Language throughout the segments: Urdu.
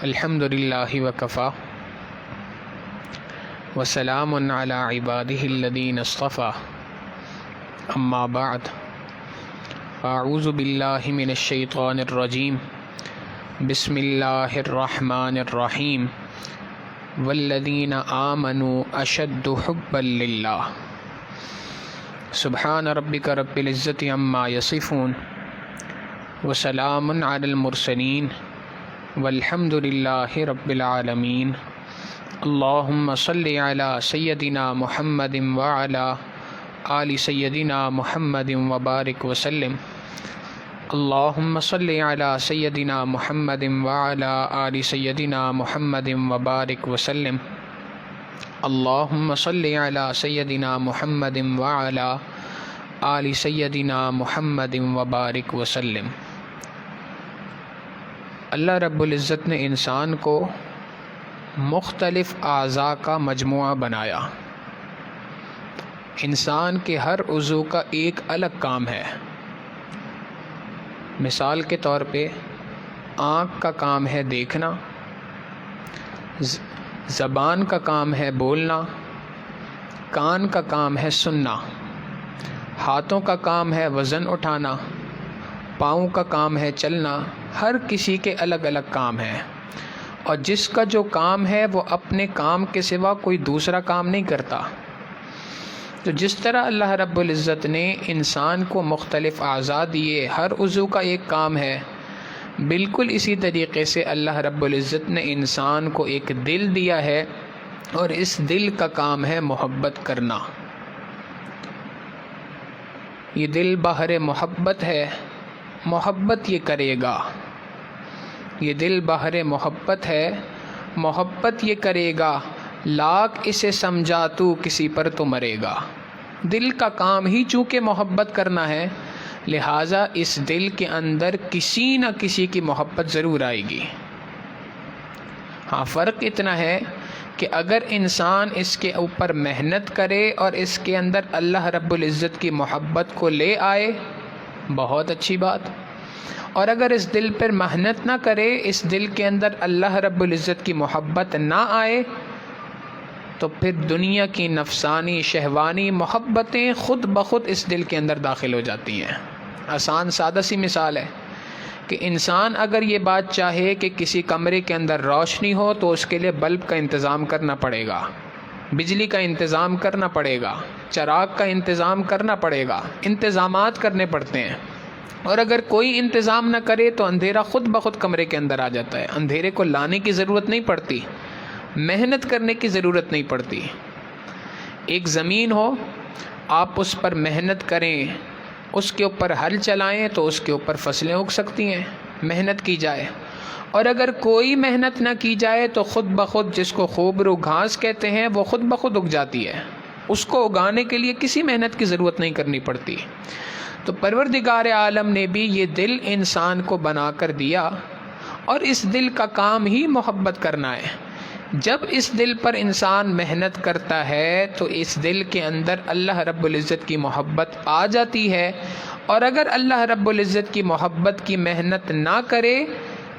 الحمد للہ وکفیٰ وسلام علی عبادہ الذین اصطفیٰ اما بعد اعوذ باللہ من الشیطان الرجیم بسم اللہ الرحمن الرحیم والذین آمنوا اشد حبا للہ سبحان ربک رب العزت عما یصفون وسلام علی المرسلین والحمد للہ رب العالمین اللہم صلی علی سیدنا محمد وعلی آل سیدنا محمد وبارک وسلم اللہم صلی علی سیدنا محمد وعلی آل سیدنا محمد وبارک وسلم اللہم صلی علی سیدنا محمد وعلی آل سیدنا محمد وبارک وسلم۔ اللہ رب العزت نے انسان کو مختلف اعضاء کا مجموعہ بنایا۔ انسان کے ہر عضو کا ایک الگ کام ہے۔ مثال کے طور پہ آنکھ کا کام ہے دیکھنا، زبان کا کام ہے بولنا، کان کا کام ہے سننا، ہاتھوں کا کام ہے وزن اٹھانا، پاؤں کا کام ہے چلنا۔ ہر کسی کے الگ الگ کام ہیں، اور جس کا جو کام ہے وہ اپنے کام کے سوا کوئی دوسرا کام نہیں کرتا۔ تو جس طرح اللہ رب العزت نے انسان کو مختلف اعضاء دیے، ہر عضو کا ایک کام ہے، بالکل اسی طریقے سے اللہ رب العزت نے انسان کو ایک دل دیا ہے، اور اس دل کا کام ہے محبت کرنا۔ یہ دل بحر محبت ہے، محبت یہ کرے گا۔ یہ دل بحر محبت ہے، محبت یہ کرے گا، لاکھ اسے سمجھا تو کسی پر تو مرے گا۔ دل کا کام ہی چونکہ محبت کرنا ہے، لہٰذا اس دل کے اندر کسی نہ کسی کی محبت ضرور آئے گی۔ ہاں، فرق اتنا ہے کہ اگر انسان اس کے اوپر محنت کرے اور اس کے اندر اللہ رب العزت کی محبت کو لے آئے، بہت اچھی بات۔ اور اگر اس دل پر محنت نہ کرے، اس دل کے اندر اللہ رب العزت کی محبت نہ آئے، تو پھر دنیا کی نفسانی شہوانی محبتیں خود بخود اس دل کے اندر داخل ہو جاتی ہیں۔ آسان سادہ سی مثال ہے کہ انسان اگر یہ بات چاہے کہ کسی کمرے کے اندر روشنی ہو تو اس کے لیے بلب کا انتظام کرنا پڑے گا، بجلی کا انتظام کرنا پڑے گا، چراغ کا انتظام کرنا پڑے گا، انتظامات کرنے پڑتے ہیں۔ اور اگر کوئی انتظام نہ کرے تو اندھیرا خود بخود کمرے کے اندر آ جاتا ہے۔ اندھیرے کو لانے کی ضرورت نہیں پڑتی، محنت کرنے کی ضرورت نہیں پڑتی۔ ایک زمین ہو، آپ اس پر محنت کریں، اس کے اوپر ہل چلائیں تو اس کے اوپر فصلیں اگ سکتی ہیں، محنت کی جائے۔ اور اگر کوئی محنت نہ کی جائے تو خود بخود، جس کو خوبرو گھاس کہتے ہیں، وہ خود بخود اگ جاتی ہے۔ اس کو اگانے کے لیے کسی محنت کی ضرورت نہیں کرنی پڑتی۔ تو پروردگار عالم نے بھی یہ دل انسان کو بنا کر دیا، اور اس دل کا کام ہی محبت کرنا ہے۔ جب اس دل پر انسان محنت کرتا ہے تو اس دل کے اندر اللہ رب العزت کی محبت آ جاتی ہے، اور اگر اللہ رب العزت کی محبت کی محنت نہ کرے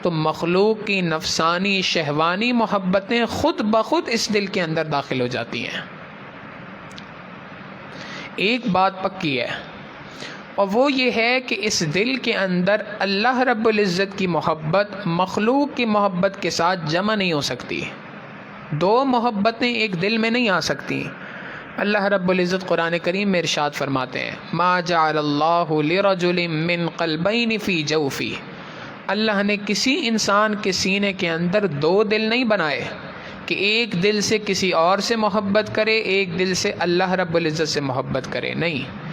تو مخلوق کی نفسانی شہوانی محبتیں خود بخود اس دل کے اندر داخل ہو جاتی ہیں۔ ایک بات پکی ہے، اور وہ یہ ہے کہ اس دل کے اندر اللہ رب العزت کی محبت مخلوق کی محبت کے ساتھ جمع نہیں ہو سکتی۔ دو محبتیں ایک دل میں نہیں آ سکتی۔ اللہ رب العزت قرآن کریم میں ارشاد فرماتے ہیں، ما جعل اللہ لرجل من قلبین فی جوفی۔ اللہ نے کسی انسان کے سینے کے اندر دو دل نہیں بنائے کہ ایک دل سے کسی اور سے محبت کرے، ایک دل سے اللہ رب العزت سے محبت کرے۔ نہیں،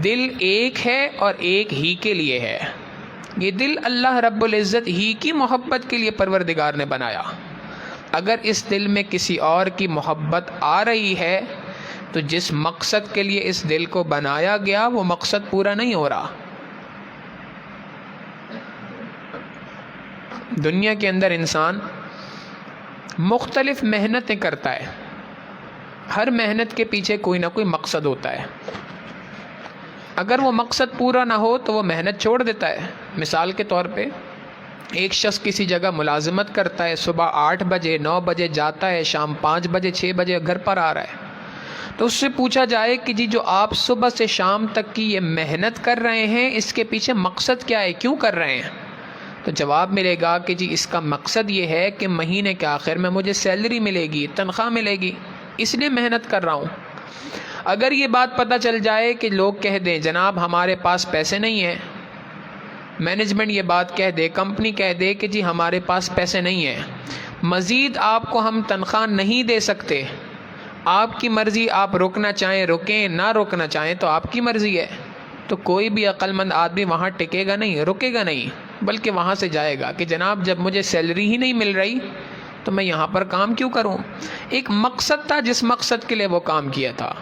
دل ایک ہے اور ایک ہی کے لیے ہے۔ یہ دل اللہ رب العزت ہی کی محبت کے لیے پروردگار نے بنایا۔ اگر اس دل میں کسی اور کی محبت آ رہی ہے تو جس مقصد کے لیے اس دل کو بنایا گیا وہ مقصد پورا نہیں ہو رہا۔ دنیا کے اندر انسان مختلف محنتیں کرتا ہے، ہر محنت کے پیچھے کوئی نہ کوئی مقصد ہوتا ہے۔ اگر وہ مقصد پورا نہ ہو تو وہ محنت چھوڑ دیتا ہے۔ مثال کے طور پہ ایک شخص کسی جگہ ملازمت کرتا ہے، صبح 8 بجے 9 بجے جاتا ہے، شام 5 بجے 6 بجے گھر پر آ رہا ہے، تو اس سے پوچھا جائے کہ جی جو آپ صبح سے شام تک کی یہ محنت کر رہے ہیں اس کے پیچھے مقصد کیا ہے، کیوں کر رہے ہیں؟ تو جواب ملے گا کہ جی اس کا مقصد یہ ہے کہ مہینے کے آخر میں مجھے سیلری ملے گی، تنخواہ ملے گی، اس لیے محنت کر رہا ہوں۔ اگر یہ بات پتہ چل جائے کہ لوگ کہہ دیں جناب ہمارے پاس پیسے نہیں ہیں، مینجمنٹ یہ بات کہہ دے، کمپنی کہہ دے کہ جی ہمارے پاس پیسے نہیں ہیں، مزید آپ کو ہم تنخواہ نہیں دے سکتے، آپ کی مرضی، آپ روکنا چاہیں رکیں، نہ روکنا چاہیں تو آپ کی مرضی ہے، تو کوئی بھی عقل مند آدمی وہاں ٹکے گا نہیں، رکے گا نہیں، بلکہ وہاں سے جائے گا کہ جناب جب مجھے سیلری ہی نہیں مل رہی تو میں یہاں پر کام کیوں کروں؟ ایک مقصد تھا جس مقصد کے لیے وہ کام کیا تھا۔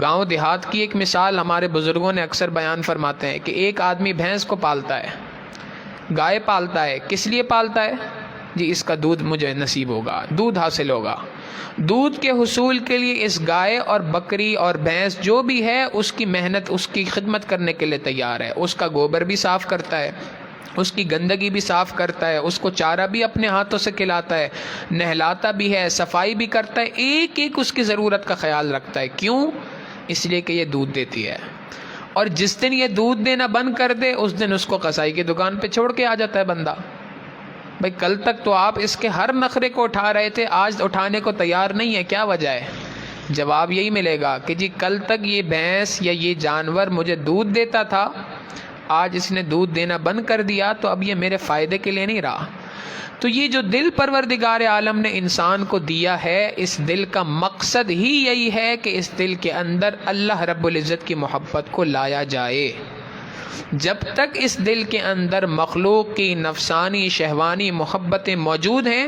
گاؤں دیہات کی ایک مثال ہمارے بزرگوں نے اکثر بیان فرماتے ہیں کہ ایک آدمی بھینس کو پالتا ہے، گائے پالتا ہے، کس لیے پالتا ہے؟ جی اس کا دودھ مجھے نصیب ہوگا، دودھ حاصل ہوگا، دودھ کے حصول کے لیے اس گائے اور بکری اور بھینس جو بھی ہے اس کی محنت، اس کی خدمت کرنے کے لیے تیار ہے، اس کا گوبر بھی صاف کرتا ہے، اس کی گندگی بھی صاف کرتا ہے، اس کو چارہ بھی اپنے ہاتھوں سے کھلاتا ہے، نہلاتا بھی ہے، صفائی بھی کرتا ہے، ایک ایک اس کی ضرورت کا خیال رکھتا ہے۔ کیوں؟ اس لیے کہ یہ دودھ دیتی ہے، اور جس دن یہ دودھ دینا بند کر دے اس دن اس کو قصائی کی دکان پہ چھوڑ کے آ جاتا ہے بندہ۔ بھائی کل تک تو آپ اس کے ہر نخرے کو اٹھا رہے تھے، آج اٹھانے کو تیار نہیں ہے، کیا وجہ ہے؟ جواب یہی ملے گا کہ جی کل تک یہ بھینس یا یہ جانور مجھے دودھ دیتا تھا، آج اس نے دودھ دینا بند کر دیا تو اب یہ میرے فائدے کے لیے نہیں رہا۔ تو یہ جو دل پروردگار عالم نے انسان کو دیا ہے، اس دل کا مقصد ہی یہی ہے کہ اس دل کے اندر اللہ رب العزت کی محبت کو لایا جائے۔ جب تک اس دل کے اندر مخلوق کی نفسانی شہوانی محبتیں موجود ہیں،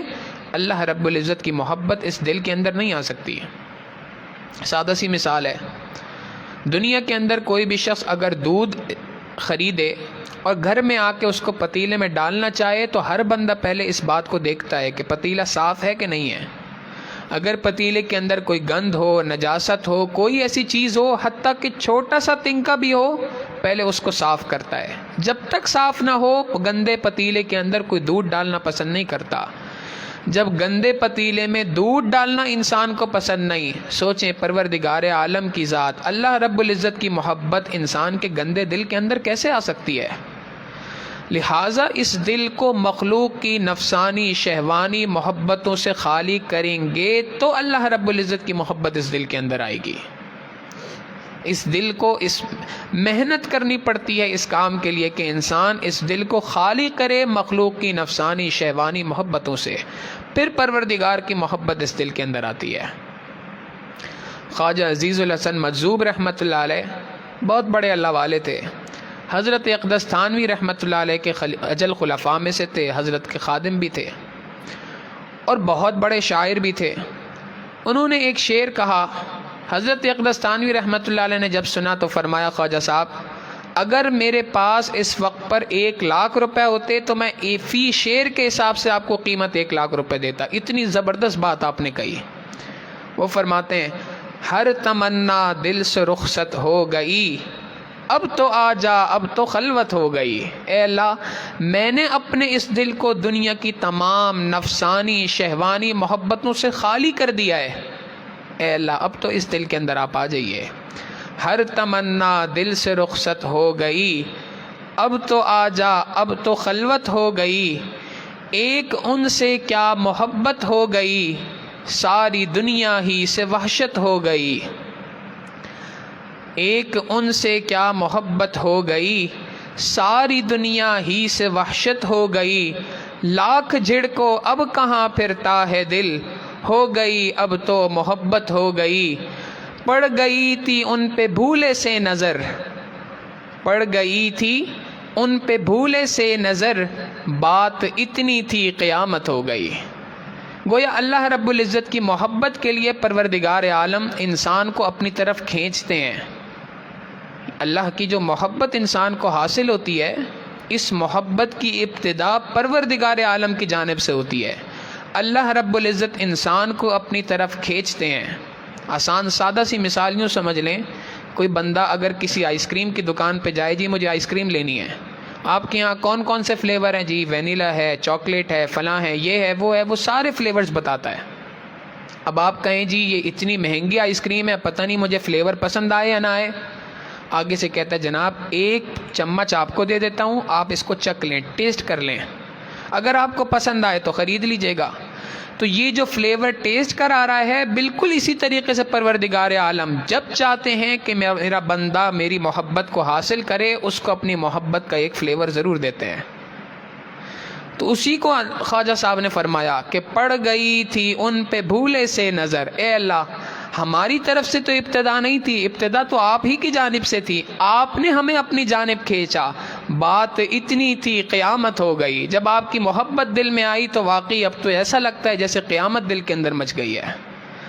اللہ رب العزت کی محبت اس دل کے اندر نہیں آ سکتی۔ سادہ سی مثال ہے، دنیا کے اندر کوئی بھی شخص اگر دودھ خریدے اور گھر میں آ کے اس کو پتیلے میں ڈالنا چاہے تو ہر بندہ پہلے اس بات کو دیکھتا ہے کہ پتیلا صاف ہے کہ نہیں ہے۔ اگر پتیلے کے اندر کوئی گند ہو، نجاست ہو، کوئی ایسی چیز ہو، حتیٰ کہ چھوٹا سا تنکا بھی ہو، پہلے اس کو صاف کرتا ہے۔ جب تک صاف نہ ہو گندے پتیلے کے اندر کوئی دودھ ڈالنا پسند نہیں کرتا۔ جب گندے پتیلے میں دودھ ڈالنا انسان کو پسند نہیں، سوچیں پروردگار عالم کی ذات اللہ رب العزت کی محبت انسان کے گندے دل کے اندر کیسے آ سکتی ہے؟ لہٰذا اس دل کو مخلوق کی نفسانی شہوانی محبتوں سے خالی کریں گے تو اللہ رب العزت کی محبت اس دل کے اندر آئے گی۔ اس دل کو اس محنت کرنی پڑتی ہے اس کام کے لیے کہ انسان اس دل کو خالی کرے مخلوق کی نفسانی شہوانی محبتوں سے، پھر پروردگار کی محبت اس دل کے اندر آتی ہے۔ خواجہ عزیز الحسن مجذوب رحمۃ اللہ علیہ بہت بڑے اللہ والے تھے، حضرت اقدس تھانوی رحمۃ اللہ علیہ کے اجل خلفاء میں سے تھے، حضرت کے خادم بھی تھے اور بہت بڑے شاعر بھی تھے۔ انہوں نے ایک شعر کہا، حضرت اقدس تھانوی رحمۃ اللہ علیہ نے جب سنا تو فرمایا خواجہ صاحب اگر میرے پاس اس وقت پر 1,00,000 روپے ہوتے تو میں فی شعر کے حساب سے آپ کو قیمت 1,00,000 روپے دیتا۔ اتنی زبردست بات آپ نے کہی۔ وہ فرماتے ہیں ہر تمنا دل سے رخصت ہو گئی، اب تو آ جا اب تو خلوت ہو گئی۔ اے اللہ میں نے اپنے اس دل کو دنیا کی تمام نفسانی شہوانی محبتوں سے خالی کر دیا ہے، اے اللہ اب تو اس دل کے اندر آپ آ جائیے۔ ہر تمنا دل سے رخصت ہو گئی، اب تو آ جا اب تو خلوت ہو گئی، ایک ان سے کیا محبت ہو گئی، ساری دنیا ہی سے وحشت ہو گئی۔ ایک ان سے کیا محبت ہو گئی، ساری دنیا ہی سے وحشت ہو گئی، لاکھ جھڑکو اب کہاں پھرتا ہے دل، ہو گئی اب تو محبت ہو گئی۔ پڑ گئی تھی ان پہ بھولے سے نظر، پڑ گئی تھی ان پہ بھولے سے نظر، بات اتنی تھی قیامت ہو گئی۔ گویا اللہ رب العزت کی محبت کے لیے پروردگار عالم انسان کو اپنی طرف کھینچتے ہیں۔ اللہ کی جو محبت انسان کو حاصل ہوتی ہے، اس محبت کی ابتدا پروردگار عالم کی جانب سے ہوتی ہے۔ اللہ رب العزت انسان کو اپنی طرف کھینچتے ہیں۔ آسان سادہ سی مثال یوں سمجھ لیں، کوئی بندہ اگر کسی آئس کریم کی دکان پہ جائے، جی مجھے آئس کریم لینی ہے، آپ کے یہاں کون کون سے فلیور ہیں؟ جی وینیلا ہے، چاکلیٹ ہے، فلاں ہے، یہ ہے، وہ سارے فلیورز بتاتا ہے۔ اب آپ کہیں جی یہ اتنی مہنگی آئس کریم ہے، پتہ نہیں مجھے فلیور پسند آئے یا نہ آئے۔ آگے سے کہتا ہے جناب ایک چمچ آپ کو دے دیتا ہوں، آپ اس کو چکھ لیں، ٹیسٹ کر لیں، اگر آپ کو پسند آئے تو خرید لیجئے گا۔ تو یہ جو فلیور ٹیسٹ کرا رہا ہے، بالکل اسی طریقے سے پروردگار عالم جب چاہتے ہیں کہ میرا بندہ میری محبت کو حاصل کرے، اس کو اپنی محبت کا ایک فلیور ضرور دیتے ہیں۔ تو اسی کو خواجہ صاحب نے فرمایا کہ پڑ گئی تھی ان پہ بھولے سے نظر، اے اللہ ہماری طرف سے تو ابتدا نہیں تھی، ابتدا تو آپ ہی کی جانب سے تھی، آپ نے ہمیں اپنی جانب کھینچا، بات اتنی تھی قیامت ہو گئی۔ جب آپ کی محبت دل میں آئی تو واقعی اب تو ایسا لگتا ہے جیسے قیامت دل کے اندر مچ گئی ہے۔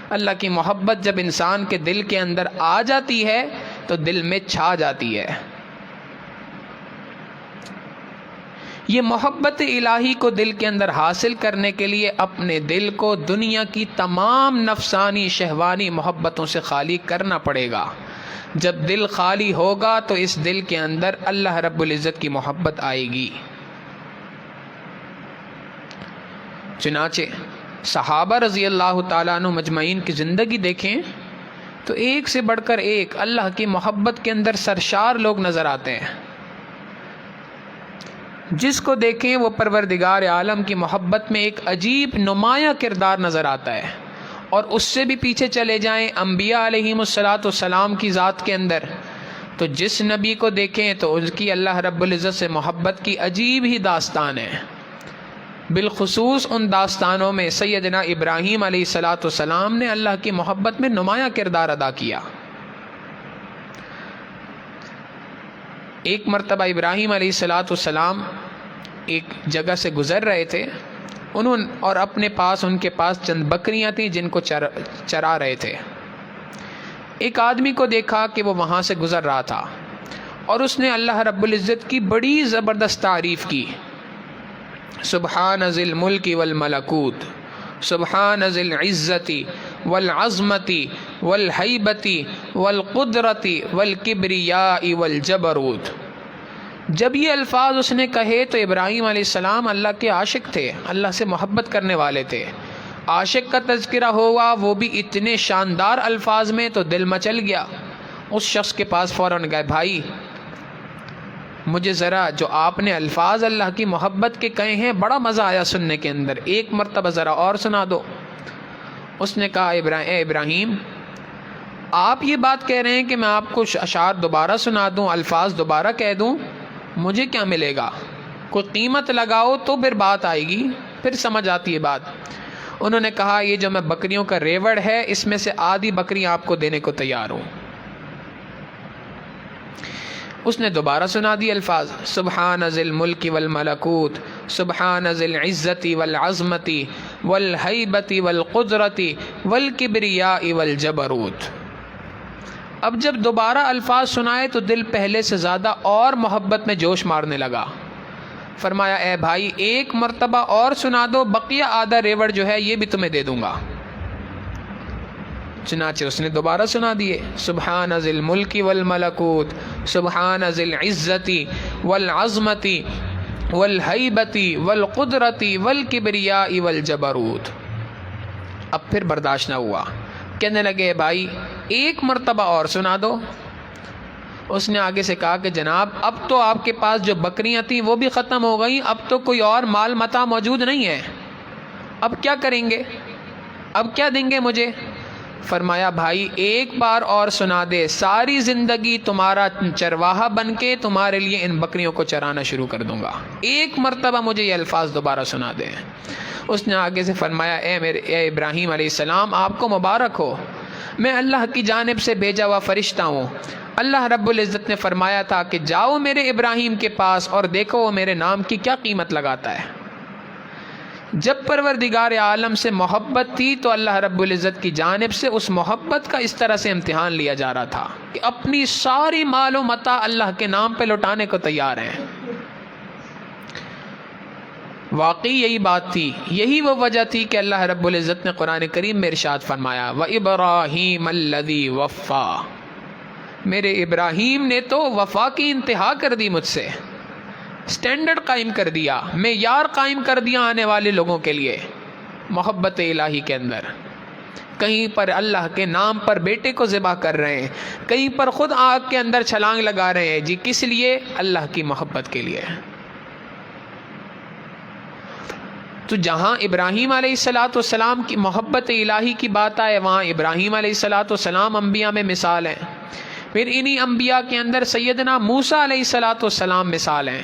اللہ کی محبت جب انسان کے دل کے اندر آ جاتی ہے تو دل میں چھا جاتی ہے۔ یہ محبت الہی کو دل کے اندر حاصل کرنے کے لیے اپنے دل کو دنیا کی تمام نفسانی شہوانی محبتوں سے خالی کرنا پڑے گا۔ جب دل خالی ہوگا تو اس دل کے اندر اللہ رب العزت کی محبت آئے گی۔ چنانچہ صحابہ رضی اللہ تعالیٰ عنہ مجمعین کی زندگی دیکھیں تو ایک سے بڑھ کر ایک اللہ کی محبت کے اندر سرشار لوگ نظر آتے ہیں۔ جس کو دیکھیں وہ پروردگار عالم کی محبت میں ایک عجیب نمایاں کردار نظر آتا ہے۔ اور اس سے بھی پیچھے چلے جائیں انبیاء علیہم السلام کی ذات کے اندر، تو جس نبی کو دیکھیں تو ان کی اللہ رب العزت سے محبت کی عجیب ہی داستان ہے۔ بالخصوص ان داستانوں میں سیدنا ابراہیم علیہ السلام نے اللہ کی محبت میں نمایاں کردار ادا کیا۔ ایک مرتبہ ابراہیم علیہ السلام ایک جگہ سے گزر رہے تھے، اور اپنے پاس ان کے پاس چند بکریاں تھیں جن کو چرا رہے تھے۔ ایک آدمی کو دیکھا کہ وہ وہاں سے گزر رہا تھا اور اس نے اللہ رب العزت کی بڑی زبردست تعریف کی، سبحان ذی الملک والملکوت، سبحان ذی العزت والعظمت والہیبت والقدرت والکبریاء والجبروت۔ جب یہ الفاظ اس نے کہے تو ابراہیم علیہ السلام اللہ کے عاشق تھے، اللہ سے محبت کرنے والے تھے۔ عاشق کا تذکرہ ہوا وہ بھی اتنے شاندار الفاظ میں تو دل مچل گیا۔ اس شخص کے پاس فوراً گئے، بھائی مجھے ذرا جو آپ نے الفاظ اللہ کی محبت کے کہے ہیں بڑا مزہ آیا سننے کے اندر، ایک مرتبہ ذرا اور سنا دو۔ اس نے کہا اے ابراہیم آپ یہ بات کہہ رہے ہیں کہ میں آپ کو اشعار دوبارہ سنا دوں، الفاظ دوبارہ کہہ دوں، مجھے کیا ملے گا؟ کوئی قیمت لگاؤ تو پھر بات آئے گی، پھر سمجھ آتی ہے بات۔ انہوں نے کہا یہ جو میں بکریوں کا ریوڑ ہے اس میں سے آدھی بکریاں آپ کو دینے کو تیار ہوں۔ اس نے دوبارہ سنا دی الفاظ، سبحان ذی الملک والملکوت، سبحان ذی العزت والعظمت والہیبت والقدرت والکبریاء والجبروت۔ اب جب دوبارہ الفاظ سنائے تو دل پہلے سے زیادہ اور محبت میں جوش مارنے لگا۔ فرمایا اے بھائی ایک مرتبہ اور سنا دو، بقیہ آدھا ریوڑ جو ہے یہ بھی تمہیں دے دوں گا۔ چنانچہ اس نے دوبارہ سنا دیے، سبحان ذی الملک والملکوت، سبحان ذی العزت والعظمت والہیبت والقدرت والکبریاء والجبروت۔ اب پھر برداشت نہ ہوا، کہنے لگے بھائی ایک مرتبہ اور سنا دو۔ اس نے آگے سے کہا کہ جناب اب تو آپ کے پاس جو بکریاں تھیں وہ بھی ختم ہو گئیں، اب تو کوئی اور مال متاع موجود نہیں ہے، اب کیا کریں گے؟ اب کیا دیں گے مجھے؟ فرمایا بھائی ایک بار اور سنا دے، ساری زندگی تمہارا چرواہا بن کے تمہارے لیے ان بکریوں کو چرانا شروع کر دوں گا، ایک مرتبہ مجھے یہ الفاظ دوبارہ سنا دے۔ اس نے آگے سے فرمایا اے ابراہیم علیہ السلام آپ کو مبارک ہو، میں اللہ کی جانب سے بھیجا ہوا فرشتہ ہوں۔ اللہ رب العزت نے فرمایا تھا کہ جاؤ میرے ابراہیم کے پاس اور دیکھو وہ میرے نام کی کیا قیمت لگاتا ہے۔ جب پروردگار عالم سے محبت تھی تو اللہ رب العزت کی جانب سے اس محبت کا اس طرح سے امتحان لیا جا رہا تھا کہ اپنی ساری مال و متاع اللہ کے نام پہ لوٹانے کو تیار ہیں۔ واقعی یہی بات تھی، یہی وہ وجہ تھی کہ اللہ رب العزت نے قرآن کریم میں ارشاد فرمایا وَإِبْرَاهِيمَ الَّذِي وَفَّى، میرے ابراہیم نے تو وفا کی انتہا کر دی مجھ سے۔ سٹینڈرڈ قائم کر دیا، معیار قائم کر دیا آنے والے لوگوں کے لیے محبت الہی کے اندر۔ کہیں پر اللہ کے نام پر بیٹے کو ذبح کر رہے ہیں، کہیں پر خود آگ کے اندر چھلانگ لگا رہے ہیں، جی کس لیے؟ اللہ کی محبت کے لیے۔ تو جہاں ابراہیم علیہ السلام کی محبت الہی کی بات آئے، وہاں ابراہیم علیہ السلام انبیاء میں مثال ہیں۔ پھر انہی انبیاء کے اندر سیدنا موسیٰ علیہ السلام مثال ہیں،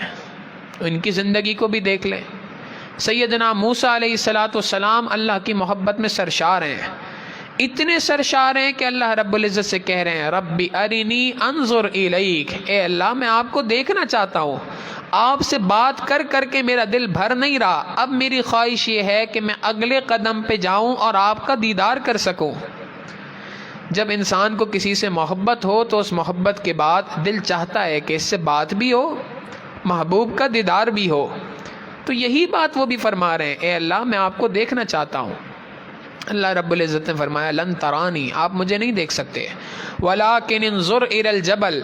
ان کی زندگی کو بھی دیکھ لیں۔ سیدنا موسیٰ علیہ السلام اللہ کی محبت میں سرشار ہیں، اتنے سرشار ہیں کہ اللہ رب العزت سے کہہ رہے ہیں ربی ارنی انظر الیک، اے اللہ میں آپ کو دیکھنا چاہتا ہوں، آپ سے بات کر کر کے میرا دل بھر نہیں رہا، اب میری خواہش یہ ہے کہ میں اگلے قدم پہ جاؤں اور آپ کا دیدار کر سکوں۔ جب انسان کو کسی سے محبت ہو تو اس محبت کے بعد دل چاہتا ہے کہ اس سے بات بھی ہو، محبوب کا دیدار بھی ہو۔ تو یہی بات وہ بھی فرما رہے ہیں، اے اللہ میں آپ کو دیکھنا چاہتا ہوں۔ اللہ رب العزت نے فرمایا لن ترانی، آپ مجھے نہیں دیکھ سکتے، ولیکن انظر الی الجبل،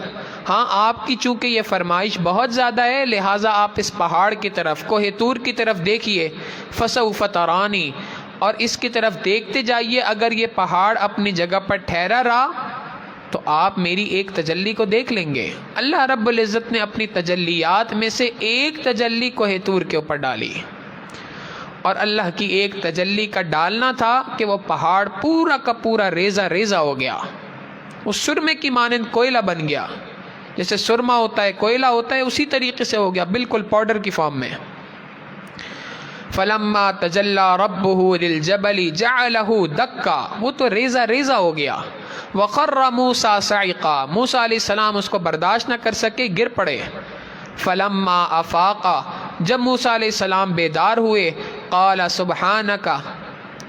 ہاں آپ کی چونکہ یہ فرمائش بہت زیادہ ہے لہٰذا آپ اس پہاڑ کی طرف، کوہ طور کی طرف دیکھیے، فسوف ترانی، اور اس کی طرف دیکھتے جائیے، اگر یہ پہاڑ اپنی جگہ پر ٹھہرا رہا تو آپ میری ایک تجلی کو دیکھ لیں گے۔ اللہ رب العزت نے اپنی تجلیات میں سے ایک تجلی کوہ طور کے اوپر ڈالی، اور اللہ کی ایک تجلی کا ڈالنا تھا کہ وہ پہاڑ پورا کا پورا ریزہ ریزہ ہو گیا، وہ سرمے کی مانند کوئلہ بن گیا، جیسے سرما ہوتا ہے کوئلہ ہوتا ہے اسی طریقے سے ہو گیا، بالکل پاؤڈر کی فارم میں۔ فلما تجلی ربہ للجبل جعلہ دکا، وہ تو ریزہ ریزہ ہو گیا۔ وخر موسیٰ صعقا، موسیٰ علیہ السلام اس کو برداشت نہ کر سکے، گر پڑے۔ فلما افاقا، جب موسیٰ علیہ السلام بیدار ہوئے، قال سبحانک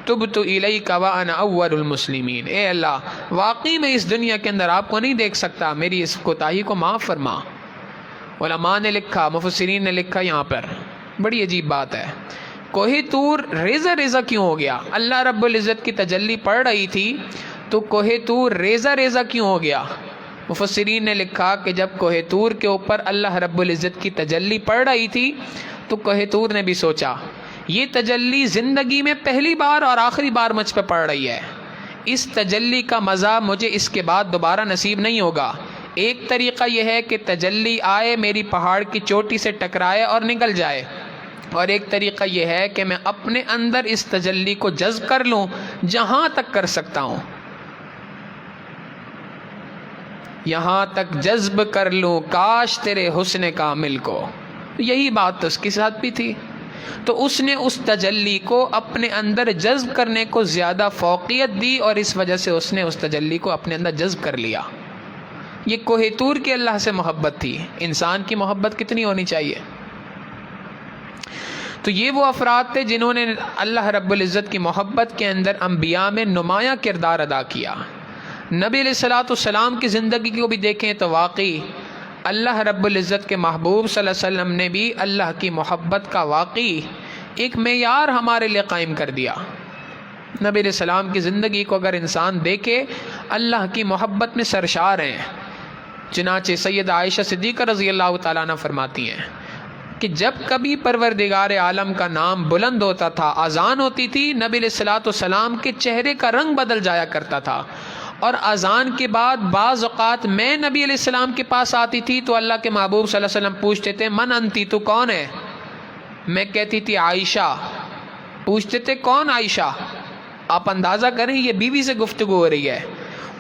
تبت الیک وانا اول المسلمین، اے اللہ واقعی میں اس دنیا کے اندر آپ کو نہیں دیکھ سکتا، میری اس کوتاہی کو معاف فرما۔ علماء نے لکھا، مفسرین نے لکھا یہاں پر بڑی عجیب بات ہے، کوہ طور ریزہ ریزہ کیوں ہو گیا؟ اللہ رب العزت کی تجلی پڑ رہی تھی تو کوہ طور ریزہ ریزہ کیوں ہو گیا؟ مفسرین نے لکھا کہ جب کوہ طور کے اوپر اللہ رب العزت کی تجلی پڑ رہی تھی تو کوہ طور نے بھی سوچا یہ تجلی زندگی میں پہلی بار اور آخری بار مجھ پہ پڑ رہی ہے، اس تجلی کا مزہ مجھے اس کے بعد دوبارہ نصیب نہیں ہوگا۔ ایک طریقہ یہ ہے کہ تجلی آئے میری پہاڑ کی چوٹی سے ٹکرائے اور نکل جائے، اور ایک طریقہ یہ ہے کہ میں اپنے اندر اس تجلی کو جذب کر لوں جہاں تک کر سکتا ہوں، یہاں تک جذب کر لوں کاش تیرے حسن کامل کو۔ یہی بات تو اس کے ساتھ بھی تھی، تو اس نے اس تجلی کو اپنے اندر جذب کرنے کو زیادہ فوقیت دی، اور اس وجہ سے اس نے اس تجلی کو اپنے اندر جذب کر لیا۔ یہ کوہ طور کی اللہ سے محبت تھی، انسان کی محبت کتنی ہونی چاہیے؟ تو یہ وہ افراد تھے جنہوں نے اللہ رب العزت کی محبت کے اندر انبیاء میں نمایاں کردار ادا کیا۔ نبی علیہ السلام کی زندگی کو بھی دیکھیں تو واقعی اللہ رب العزت کے محبوب صلی اللہ علیہ وسلم نے بھی اللہ کی محبت کا واقعی ایک معیار ہمارے لیے قائم کر دیا۔ نبی علیہ السلام کی زندگی کو اگر انسان دیکھے، اللہ کی محبت میں سرشار ہیں۔ چنانچہ سیدہ عائشہ صدیقہ رضی اللہ تعالیٰ عنہ فرماتی ہیں کہ جب کبھی پروردگار عالم کا نام بلند ہوتا تھا، اذان ہوتی تھی، نبی علیہ السلام کے چہرے کا رنگ بدل جایا کرتا تھا، اور اذان کے بعد بعض اوقات میں نبی علیہ السلام کے پاس آتی تھی تو اللہ کے محبوب صلی اللہ علیہ وسلم پوچھتے تھے من انتی، تو کون ہے؟ میں کہتی تھی عائشہ۔ پوچھتے تھے کون عائشہ؟ آپ اندازہ کریں یہ بیوی سے گفتگو ہو رہی ہے،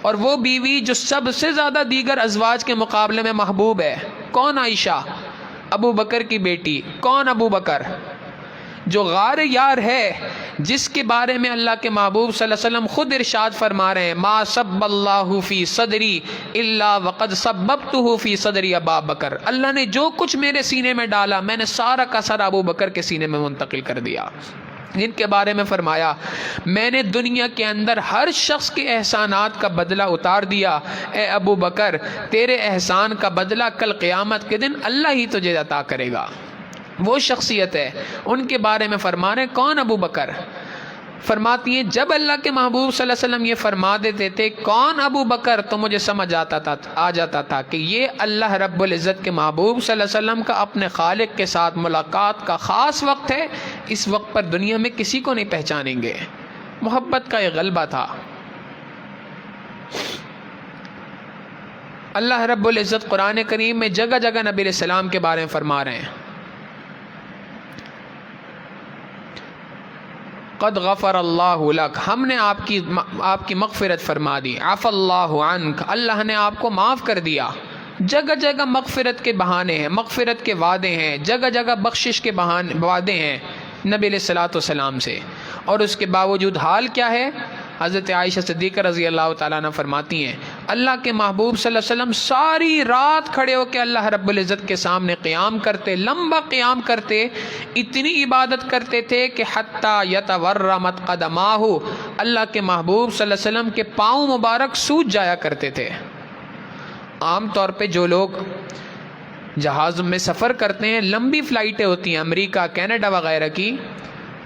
اور وہ بیوی جو سب سے زیادہ دیگر ازواج کے مقابلے میں محبوب ہے، کون عائشہ؟ ابو بکر کی بیٹی۔ کون ابو بکر؟ جو غار یار ہے، جس کے بارے میں اللہ کے محبوب صلی اللہ علیہ وسلم خود ارشاد فرما رہے ہیں ما سب اللہ فی صدری الا وقد سببتہ فی صدری ابا بکر، اللہ نے جو کچھ میرے سینے میں ڈالا میں نے سارا کا سارا ابو بکر کے سینے میں منتقل کر دیا، جن کے بارے میں فرمایا میں نے دنیا کے اندر ہر شخص کے احسانات کا بدلہ اتار دیا، اے ابو بکر تیرے احسان کا بدلہ کل قیامت کے دن اللہ ہی تجھے عطا کرے گا۔ وہ شخصیت ہے، ان کے بارے میں فرما رہے کون ابو بکر؟ فرماتی ہیں جب اللہ کے محبوب صلی اللہ علیہ وسلم یہ فرما دیتے تھے کون ابو بکر، تو مجھے سمجھ آ جاتا تھا کہ یہ اللہ رب العزت کے محبوب صلی اللہ علیہ وسلم کا اپنے خالق کے ساتھ ملاقات کا خاص وقت ہے، اس وقت پر دنیا میں کسی کو نہیں پہچانیں گے۔ محبت کا یہ غلبہ تھا۔ اللہ رب العزت قرآن کریم میں جگہ جگہ نبی علیہ السلام کے بارے میں فرما رہے ہیں، قد غفر اللہ لک، ہم نے آپ کی مغفرت فرما دی، عفا اللہ عنک، اللہ نے آپ کو معاف کر دیا۔ جگہ جگہ مغفرت کے بہانے ہیں، مغفرت کے وعدے ہیں، جگہ جگہ بخشش کے وعدے ہیں نبی علیہ الصلوۃ والسلام سے، اور اس کے باوجود حال کیا ہے؟ حضرت عائشہ صدیقہ رضی اللہ تعالیٰ عنہ فرماتی ہیں اللہ کے محبوب صلی اللہ علیہ وسلم ساری رات کھڑے ہو کے اللہ رب العزت کے سامنے قیام کرتے، لمبا قیام کرتے، اتنی عبادت کرتے تھے کہ حتیٰ یتورمت قدماہ، اللہ کے محبوب صلی اللہ علیہ وسلم کے پاؤں مبارک سوج جایا کرتے تھے۔ عام طور پہ جو لوگ جہاز میں سفر کرتے ہیں، لمبی فلائٹیں ہوتی ہیں امریکہ، کینیڈا وغیرہ کی،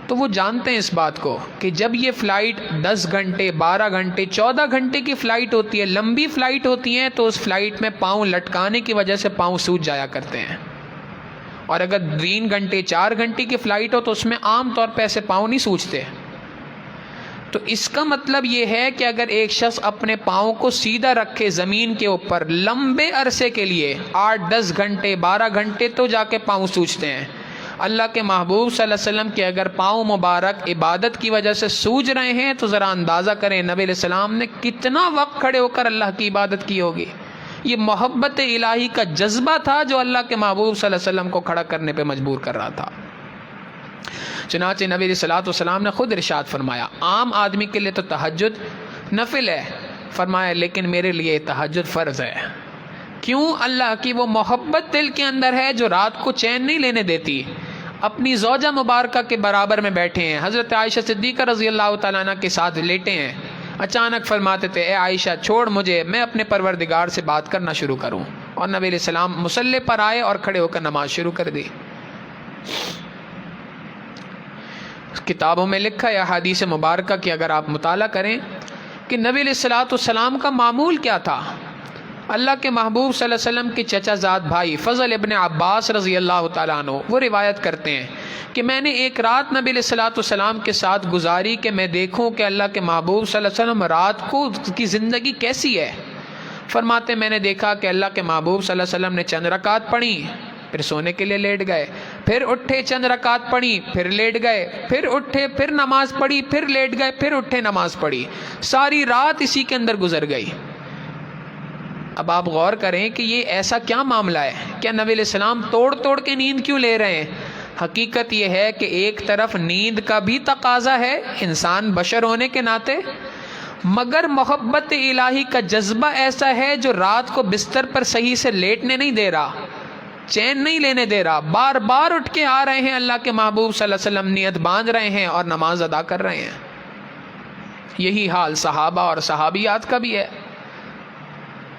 تو وہ جانتے ہیں اس بات کو کہ جب یہ فلائٹ 10 گھنٹے 12 گھنٹے 14 گھنٹے کی فلائٹ ہوتی ہے، لمبی فلائٹ ہوتی ہیں، تو اس فلائٹ میں پاؤں لٹکانے کی وجہ سے پاؤں سوج جایا کرتے ہیں، اور اگر 3 گھنٹے 4 گھنٹے کی فلائٹ ہو تو اس میں عام طور پہ ایسے پاؤں نہیں سوجتے۔ تو اس کا مطلب یہ ہے کہ اگر ایک شخص اپنے پاؤں کو سیدھا رکھے زمین کے اوپر لمبے عرصے کے لیے 8-10 گھنٹے 12 گھنٹے، تو جا کے پاؤں سوجتے ہیں۔ اللہ کے محبوب صلی اللہ علیہ وسلم کے اگر پاؤں مبارک عبادت کی وجہ سے سوج رہے ہیں تو ذرا اندازہ کریں نبی علیہ السلام نے کتنا وقت کھڑے ہو کر اللہ کی عبادت کی ہوگی۔ یہ محبت الہی کا جذبہ تھا جو اللہ کے محبوب صلی اللہ علیہ وسلم کو کھڑا کرنے پہ مجبور کر رہا تھا۔ چنانچہ نبی علیہ الصلوۃ والسلام نے خود ارشاد فرمایا عام آدمی کے لیے تو تہجد نفل ہے، فرمایا لیکن میرے لیے تہجد فرض ہے۔ کیوں؟ اللہ کی وہ محبت دل کے اندر ہے جو رات کو چین نہیں لینے دیتی۔ اپنی زوجہ مبارکہ کے برابر میں بیٹھے ہیں، حضرت عائشہ صدیقہ رضی اللہ تعالیٰ عنہ کے ساتھ لیٹے ہیں، اچانک فرماتے تھے اے عائشہ چھوڑ مجھے، میں اپنے پروردگار سے بات کرنا شروع کروں، اور نبی علیہ السلام مصلی پر آئے اور کھڑے ہو کر نماز شروع کر دی۔ کتابوں میں لکھا ہے احادیث مبارکہ کی اگر آپ مطالعہ کریں کہ نبی علیہ الصلوۃ والسلام کا معمول کیا تھا۔ اللہ کے محبوب صلی اللہ علیہ وسلم کے چچا زاد بھائی فضل ابن عباس رضی اللہ تعالیٰ عنہ وہ روایت کرتے ہیں کہ میں نے ایک رات نبی علیہ الصلوۃ والسلام کے ساتھ گزاری کہ میں دیکھوں کہ اللہ کے محبوب صلی اللہ علیہ وسلم رات کو کی زندگی کیسی ہے۔ فرماتے میں نے دیکھا کہ اللہ کے محبوب صلی اللہ علیہ وسلم نے چند رکعت پڑھی، پھر سونے کے لیے لیٹ گئے، پھر اٹھے چند رکعت پڑھی، پھر لیٹ گئے، پھر اٹھے، پھر نماز پڑھی، پھر لیٹ گئے، پھر اٹھے نماز پڑھی، ساری رات اسی کے اندر گزر گئی۔ اب آپ غور کریں کہ یہ ایسا کیا معاملہ ہے؟ کیا نبی علیہ السلام توڑ کے نیند کیوں لے رہے ہیں؟ حقیقت یہ ہے کہ ایک طرف نیند کا بھی تقاضا ہے انسان بشر ہونے کے ناطے، مگر محبت الہی کا جذبہ ایسا ہے جو رات کو بستر پر صحیح سے لیٹنے نہیں دے رہا، چین نہیں لینے دے رہا، بار بار اٹھ کے آ رہے ہیں، اللہ کے محبوب صلی اللہ علیہ وسلم نیت باندھ رہے ہیں اور نماز ادا کر رہے ہیں۔ یہی حال صحابہ اور صحابیات کا بھی ہے۔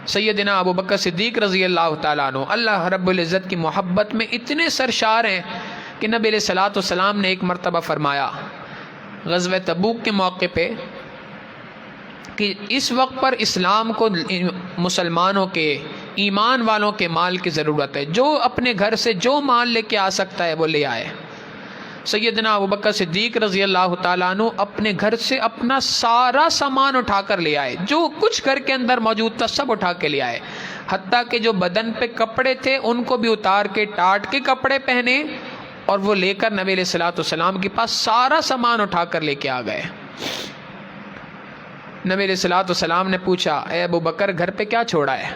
سیدنا ابو بکر صدیق رضی اللہ تعالیٰ عنہ اللہ رب العزت کی محبت میں اتنے سرشار ہیں کہ نبی علیہ الصلوۃ والسلام نے ایک مرتبہ فرمایا غزوہ تبوک کے موقع پہ کہ اس وقت پر اسلام کو مسلمانوں کے ایمان والوں کے مال کی ضرورت ہے، جو اپنے گھر سے جو مال لے کے آ سکتا ہے وہ لے آئے۔ سیدنا ابو بکر صدیق رضی اللہ تعالیٰ عنہ اپنے گھر سے اپنا سارا سامان اٹھا کر لے آئے، جو کچھ گھر کے اندر موجود تھا سب اٹھا کے لے آئے، حتیٰ کہ جو بدن پہ کپڑے تھے ان کو بھی اتار کے ٹاٹ کے کپڑے پہنے، اور وہ لے کر نبی علیہ الصلوۃ والسلام کے پاس سارا سامان اٹھا کر لے کے آ گئے۔ نبی علیہ الصلوۃ والسلام نے پوچھا اے ابو بکر گھر پہ کیا چھوڑا ہے؟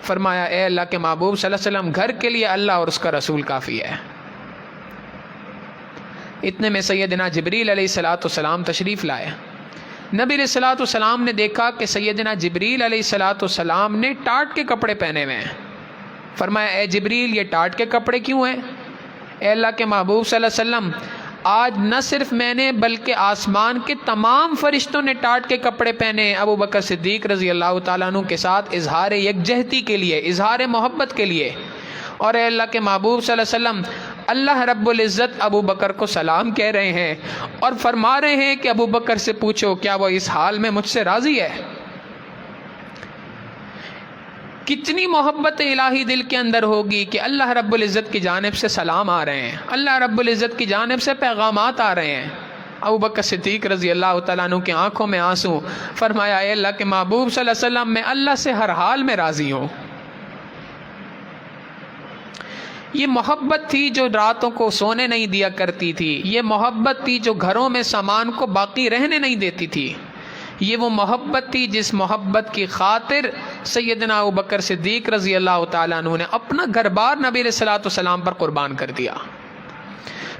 فرمایا اے اللہ کے محبوب صلی اللہ علیہ وسلم گھر کے لیے اللہ اور اس کا رسول کافی ہے۔ اتنے میں سیدنا جبریل علیہ الصلوۃ والسلام تشریف لائے۔ نبی علیہ الصلوۃ والسلام نے دیکھا کہ سیدنا جبریل علیہ الصلوۃ والسلام نے ٹاٹ کے کپڑے پہنے ہوئے ہیں۔ فرمایا اے جبریل یہ ٹاٹ کے کپڑے کیوں ہیں؟ اے اللہ کے محبوب صلی اللہ علیہ وسلم آج نہ صرف میں نے بلکہ آسمان کے تمام فرشتوں نے ٹاٹ کے کپڑے پہنے ابو بکر صدیق رضی اللہ تعالیٰ عنہ کے ساتھ اظہار یکجہتی کے لیے، اظہار محبت کے لیے، اور اے اللہ کے محبوب صلی اللہ علیہ وسلم اللہ رب العزت ابو بکر کو سلام کہہ رہے ہیں اور فرما رہے ہیں کہ ابو بکر سے پوچھو کیا وہ اس حال میں مجھ سے راضی ہے؟ کتنی محبت الہی دل کے اندر ہوگی کہ اللہ رب العزت کی جانب سے سلام آ رہے ہیں، اللہ رب العزت کی جانب سے پیغامات آ رہے ہیں۔ ابو بکر صدیق رضی اللہ تعالیٰ عنہ کی آنکھوں میں آنسو، فرمایا اے اللہ کے محبوب صلی اللہ علیہ وسلم میں اللہ سے ہر حال میں راضی ہوں۔ یہ محبت تھی جو راتوں کو سونے نہیں دیا کرتی تھی، یہ محبت تھی جو گھروں میں سامان کو باقی رہنے نہیں دیتی تھی، یہ وہ محبت تھی جس محبت کی خاطر سیدنا ابو بکر صدیق رضی اللہ تعالیٰ عنہ نے اپنا گھر بار نبی علیہ الصلوۃ والسلام پر قربان کر دیا۔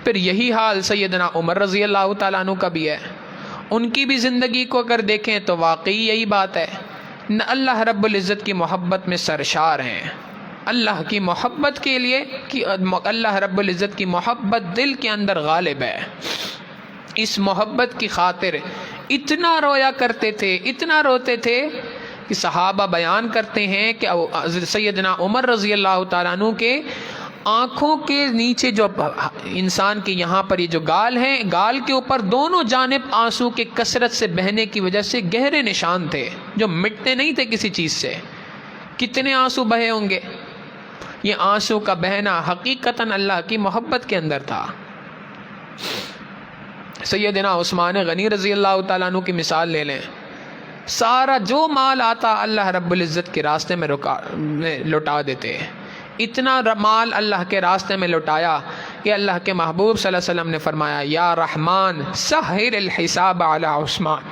پھر یہی حال سیدنا عمر رضی اللہ تعالیٰ عنہ کا بھی ہے۔ ان کی بھی زندگی کو اگر دیکھیں تو واقعی یہی بات ہے، اللہ رب العزت کی محبت میں سرشار ہیں، اللہ کی محبت کے لیے کہ اللہ رب العزت کی محبت دل کے اندر غالب ہے۔ اس محبت کی خاطر اتنا رویا کرتے تھے، اتنا روتے تھے کہ صحابہ بیان کرتے ہیں کہ سیدنا عمر رضی اللہ تعالیٰ عنہ کے آنکھوں کے نیچے جو انسان کے یہاں پر یہ جو گال ہیں، گال کے اوپر دونوں جانب آنسو کے کثرت سے بہنے کی وجہ سے گہرے نشان تھے جو مٹتے نہیں تھے کسی چیز سے۔ کتنے آنسو بہے ہوں گے؟ یہ آنسو کا بہنا حقیقتاً اللہ کی محبت کے اندر تھا۔ سیدنا عثمان غنی رضی اللہ تعالیٰ عنہ کی مثال لے لیں، سارا جو مال آتا اللہ رب العزت کے راستے میں لوٹا دیتے، اتنا مال اللہ کے راستے میں لوٹایا کہ اللہ کے محبوب صلی اللہ علیہ وسلم نے فرمایا یا رحمان سہر الحساب علی عثمان،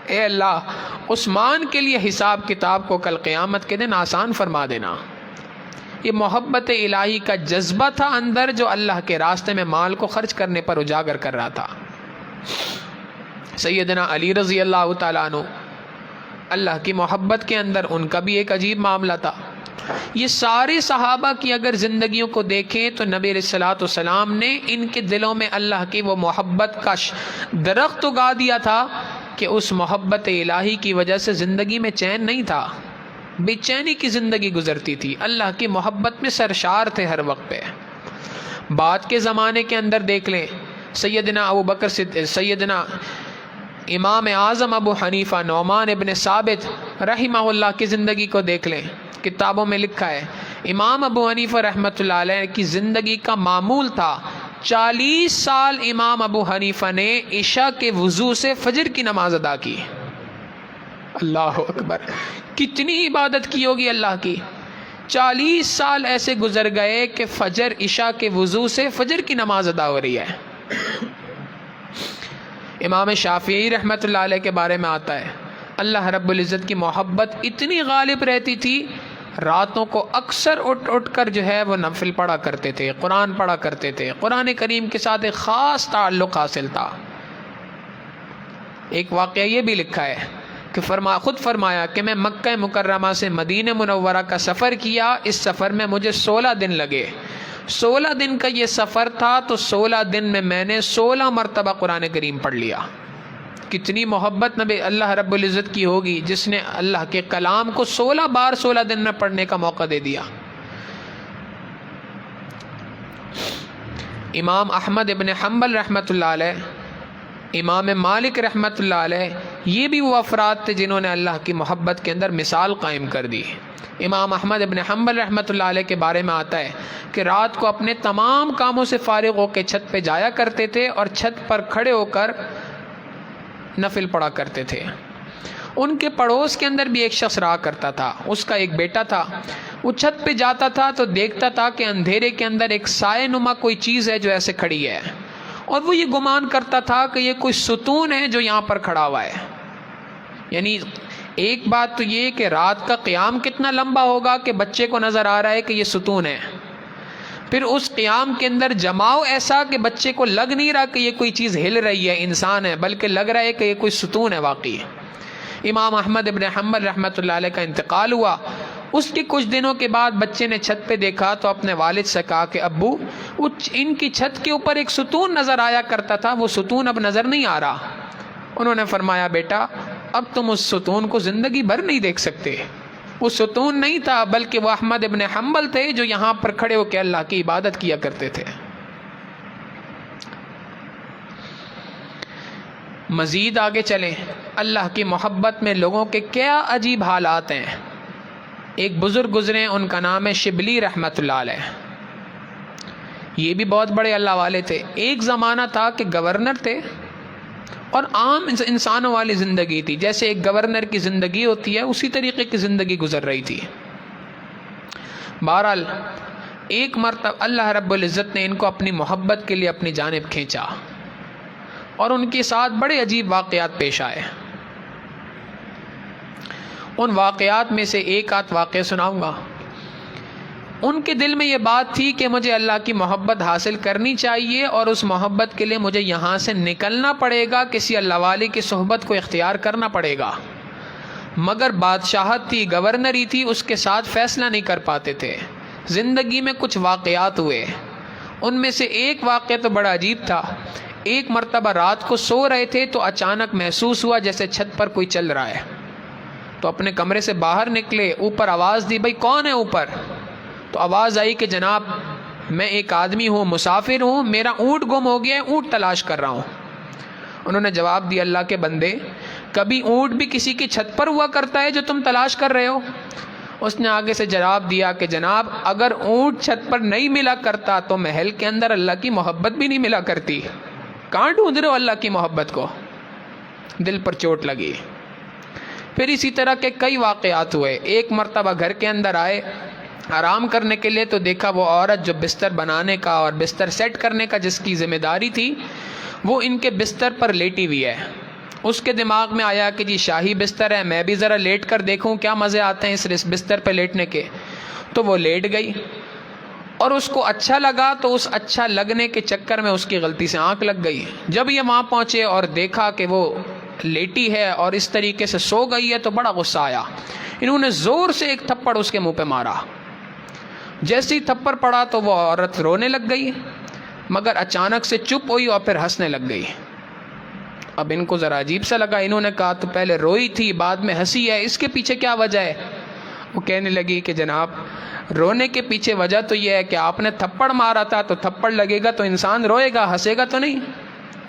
اے اللہ عثمان کے لیے حساب کتاب کو کل قیامت کے دن آسان فرما دینا۔ یہ محبت الہی کا جذبہ تھا اندر جو اللہ کے راستے میں مال کو خرچ کرنے پر اجاگر کر رہا تھا۔ سیدنا علی رضی اللہ تعالیٰ عنہ، اللہ کی محبت کے اندر ان کا بھی ایک عجیب معاملہ تھا۔ یہ سارے صحابہ کی اگر زندگیوں کو دیکھیں تو نبی علیہ الصلوۃ والسلام نے ان کے دلوں میں اللہ کی وہ محبت کا درخت اگا دیا تھا کہ اس محبت الہی کی وجہ سے زندگی میں چین نہیں تھا، بے چینی کی زندگی گزرتی تھی، اللہ کی محبت میں سرشار تھے ہر وقت پہ۔ بعد کے زمانے کے اندر دیکھ لیں، سیدنا ابو بکر سیدنا امام اعظم ابو حنیفہ نعمان ابن ثابت رحمہ اللہ کی زندگی کو دیکھ لیں، کتابوں میں لکھا ہے امام ابو حنیفہ رحمۃ اللہ علیہ کی زندگی کا معمول تھا 40 سال امام ابو حنیفہ نے عشاء کے وضو سے فجر کی نماز ادا کی۔ اللہ اکبر، کتنی عبادت کی ہوگی اللہ کی۔ 40 سال ایسے گزر گئے کہ فجر عشاء کے وضو سے فجر کی نماز ادا ہو رہی ہے۔ امام شافعی رحمۃ اللہ علیہ کے بارے میں آتا ہے اللہ رب العزت کی محبت اتنی غالب رہتی تھی، راتوں کو اکثر اٹھ کر جو ہے وہ نفل پڑھا کرتے تھے، قرآن پڑھا کرتے تھے، قرآن کریم کے ساتھ ایک خاص تعلق حاصل تھا۔ ایک واقعہ یہ بھی لکھا ہے کہ خود فرمایا کہ میں مکہ مکرمہ سے مدینہ منورہ کا سفر کیا، اس سفر میں مجھے 16 دن لگے۔ 16 دن کا یہ سفر تھا تو 16 دن میں میں نے 16 مرتبہ قرآن کریم پڑھ لیا۔ کتنی محبت نبی اللہ رب العزت کی ہوگی جس نے اللہ کے کلام کو 16 بار 16 دن میں پڑھنے کا موقع دے دیا۔ امام احمد ابن حنبل رحمۃ اللہ علیہ، امام مالک رحمۃ اللہ علیہ، یہ بھی وہ افراد تھے جنہوں نے اللہ کی محبت کے اندر مثال قائم کر دی۔ امام احمد ابن حنبل رحمۃ اللہ علیہ کے بارے میں آتا ہے کہ رات کو اپنے تمام کاموں سے فارغ ہو کے چھت پہ جایا کرتے تھے اور چھت پر کھڑے ہو کر نفل پڑھا کرتے تھے۔ ان کے پڑوس کے اندر بھی ایک شخص رہا کرتا تھا، اس کا ایک بیٹا تھا، وہ چھت پہ جاتا تھا تو دیکھتا تھا کہ اندھیرے کے اندر ایک سائے نما کوئی چیز ہے جو ایسے کھڑی ہے، اور وہ یہ گمان کرتا تھا کہ یہ کوئی ستون ہے جو یہاں پر کھڑا ہوا ہے۔ یعنی ایک بات تو یہ کہ رات کا قیام کتنا لمبا ہوگا کہ بچے کو نظر آ رہا ہے کہ یہ ستون ہے، پھر اس قیام کے اندر جماؤ ایسا کہ بچے کو لگ نہیں رہا کہ یہ کوئی چیز ہل رہی ہے، انسان ہے، بلکہ لگ رہا ہے کہ یہ کوئی ستون ہے واقعی۔ امام احمد ابن حنبل رحمۃ اللہ علیہ کا انتقال ہوا۔ اس کے کچھ دنوں کے بعد بچے نے چھت پہ دیکھا تو اپنے والد سے کہا کہ ابو، ان کی چھت کے اوپر ایک ستون نظر آیا کرتا تھا، وہ ستون اب نظر نہیں آ رہا۔ انہوں نے فرمایا بیٹا، اب تم اس ستون کو زندگی بھر نہیں دیکھ سکتے، وہ ستون نہیں تھا، بلکہ وہ احمد ابن حنبل تھے جو یہاں پر کھڑے ہو کے اللہ کی عبادت کیا کرتے تھے۔ مزید آگے چلیں، اللہ کی محبت میں لوگوں کے کیا عجیب حالات ہیں۔ ایک بزرگ گزرے، ان کا نام ہے شبلی رحمۃ اللہ علیہ۔ یہ بھی بہت بڑے اللہ والے تھے۔ ایک زمانہ تھا کہ گورنر تھے اور عام انسانوں والی زندگی تھی، جیسے ایک گورنر کی زندگی ہوتی ہے اسی طریقے کی زندگی گزر رہی تھی۔ بہرحال ایک مرتبہ اللہ رب العزت نے ان کو اپنی محبت کے لیے اپنی جانب کھینچا اور ان کے ساتھ بڑے عجیب واقعات پیش آئے۔ ان واقعات میں سے ایک آدھ واقعہ سناؤں گا۔ ان کے دل میں یہ بات تھی کہ مجھے اللہ کی محبت حاصل کرنی چاہیے اور اس محبت کے لیے مجھے یہاں سے نکلنا پڑے گا، کسی اللہ والی کی صحبت کو اختیار کرنا پڑے گا، مگر بادشاہت تھی، گورنری تھی، اس کے ساتھ فیصلہ نہیں کر پاتے تھے۔ زندگی میں کچھ واقعات ہوئے، ان میں سے ایک واقعہ تو بڑا عجیب تھا۔ ایک مرتبہ رات کو سو رہے تھے تو اچانک محسوس ہوا جیسے چھت پر کوئی چل رہا ہے، تو اپنے کمرے سے باہر نکلے، اوپر آواز دی، بھائی کون ہے اوپر؟ تو آواز آئی کہ جناب میں ایک آدمی ہوں، مسافر ہوں، میرا اونٹ گم ہو گیا ہے، اونٹ تلاش کر رہا ہوں۔ انہوں نے جواب دیا، اللہ کے بندے، کبھی اونٹ بھی کسی کی چھت پر ہوا کرتا ہے جو تم تلاش کر رہے ہو؟ اس نے آگے سے جواب دیا کہ جناب اگر اونٹ چھت پر نہیں ملا کرتا تو محل کے اندر اللہ کی محبت بھی نہیں ملا کرتی، کہاں ڈھونڈ رہے ہو اللہ کی محبت کو؟ دل پر چوٹ لگی۔ پھر اسی طرح کے کئی واقعات ہوئے۔ ایک مرتبہ گھر کے اندر آئے آرام کرنے کے لیے تو دیکھا وہ عورت جو بستر بنانے کا اور بستر سیٹ کرنے کا جس کی ذمہ داری تھی وہ ان کے بستر پر لیٹی ہوئی ہے۔ اس کے دماغ میں آیا کہ جی شاہی بستر ہے، میں بھی ذرا لیٹ کر دیکھوں کیا مزے آتے ہیں اس بستر پہ لیٹنے کے۔ تو وہ لیٹ گئی اور اس کو اچھا لگا، تو اس اچھا لگنے کے چکر میں اس کی غلطی سے آنکھ لگ گئی۔ جب یہ وہاں پہنچے اور دیکھا کہ وہ لیٹی ہے اور اس طریقے سے سو گئی ہے تو بڑا غصہ آیا۔ انہوں نے زور سے ایک تھپڑ اس کے منہ پہ مارا۔ جیسے ہی تھپڑ پڑا تو وہ عورت رونے لگ گئی، مگر اچانک سے چپ ہوئی اور پھر ہنسنے لگ گئی۔ اب ان کو ذرا عجیب سا لگا، انہوں نے کہا تو پہلے روئی تھی بعد میں ہنسی ہے، اس کے پیچھے کیا وجہ ہے؟ وہ کہنے لگی کہ جناب رونے کے پیچھے وجہ تو یہ ہے کہ آپ نے تھپڑ مارا تھا، تو تھپڑ لگے گا تو انسان روئے گا، ہنسے گا تو نہیں۔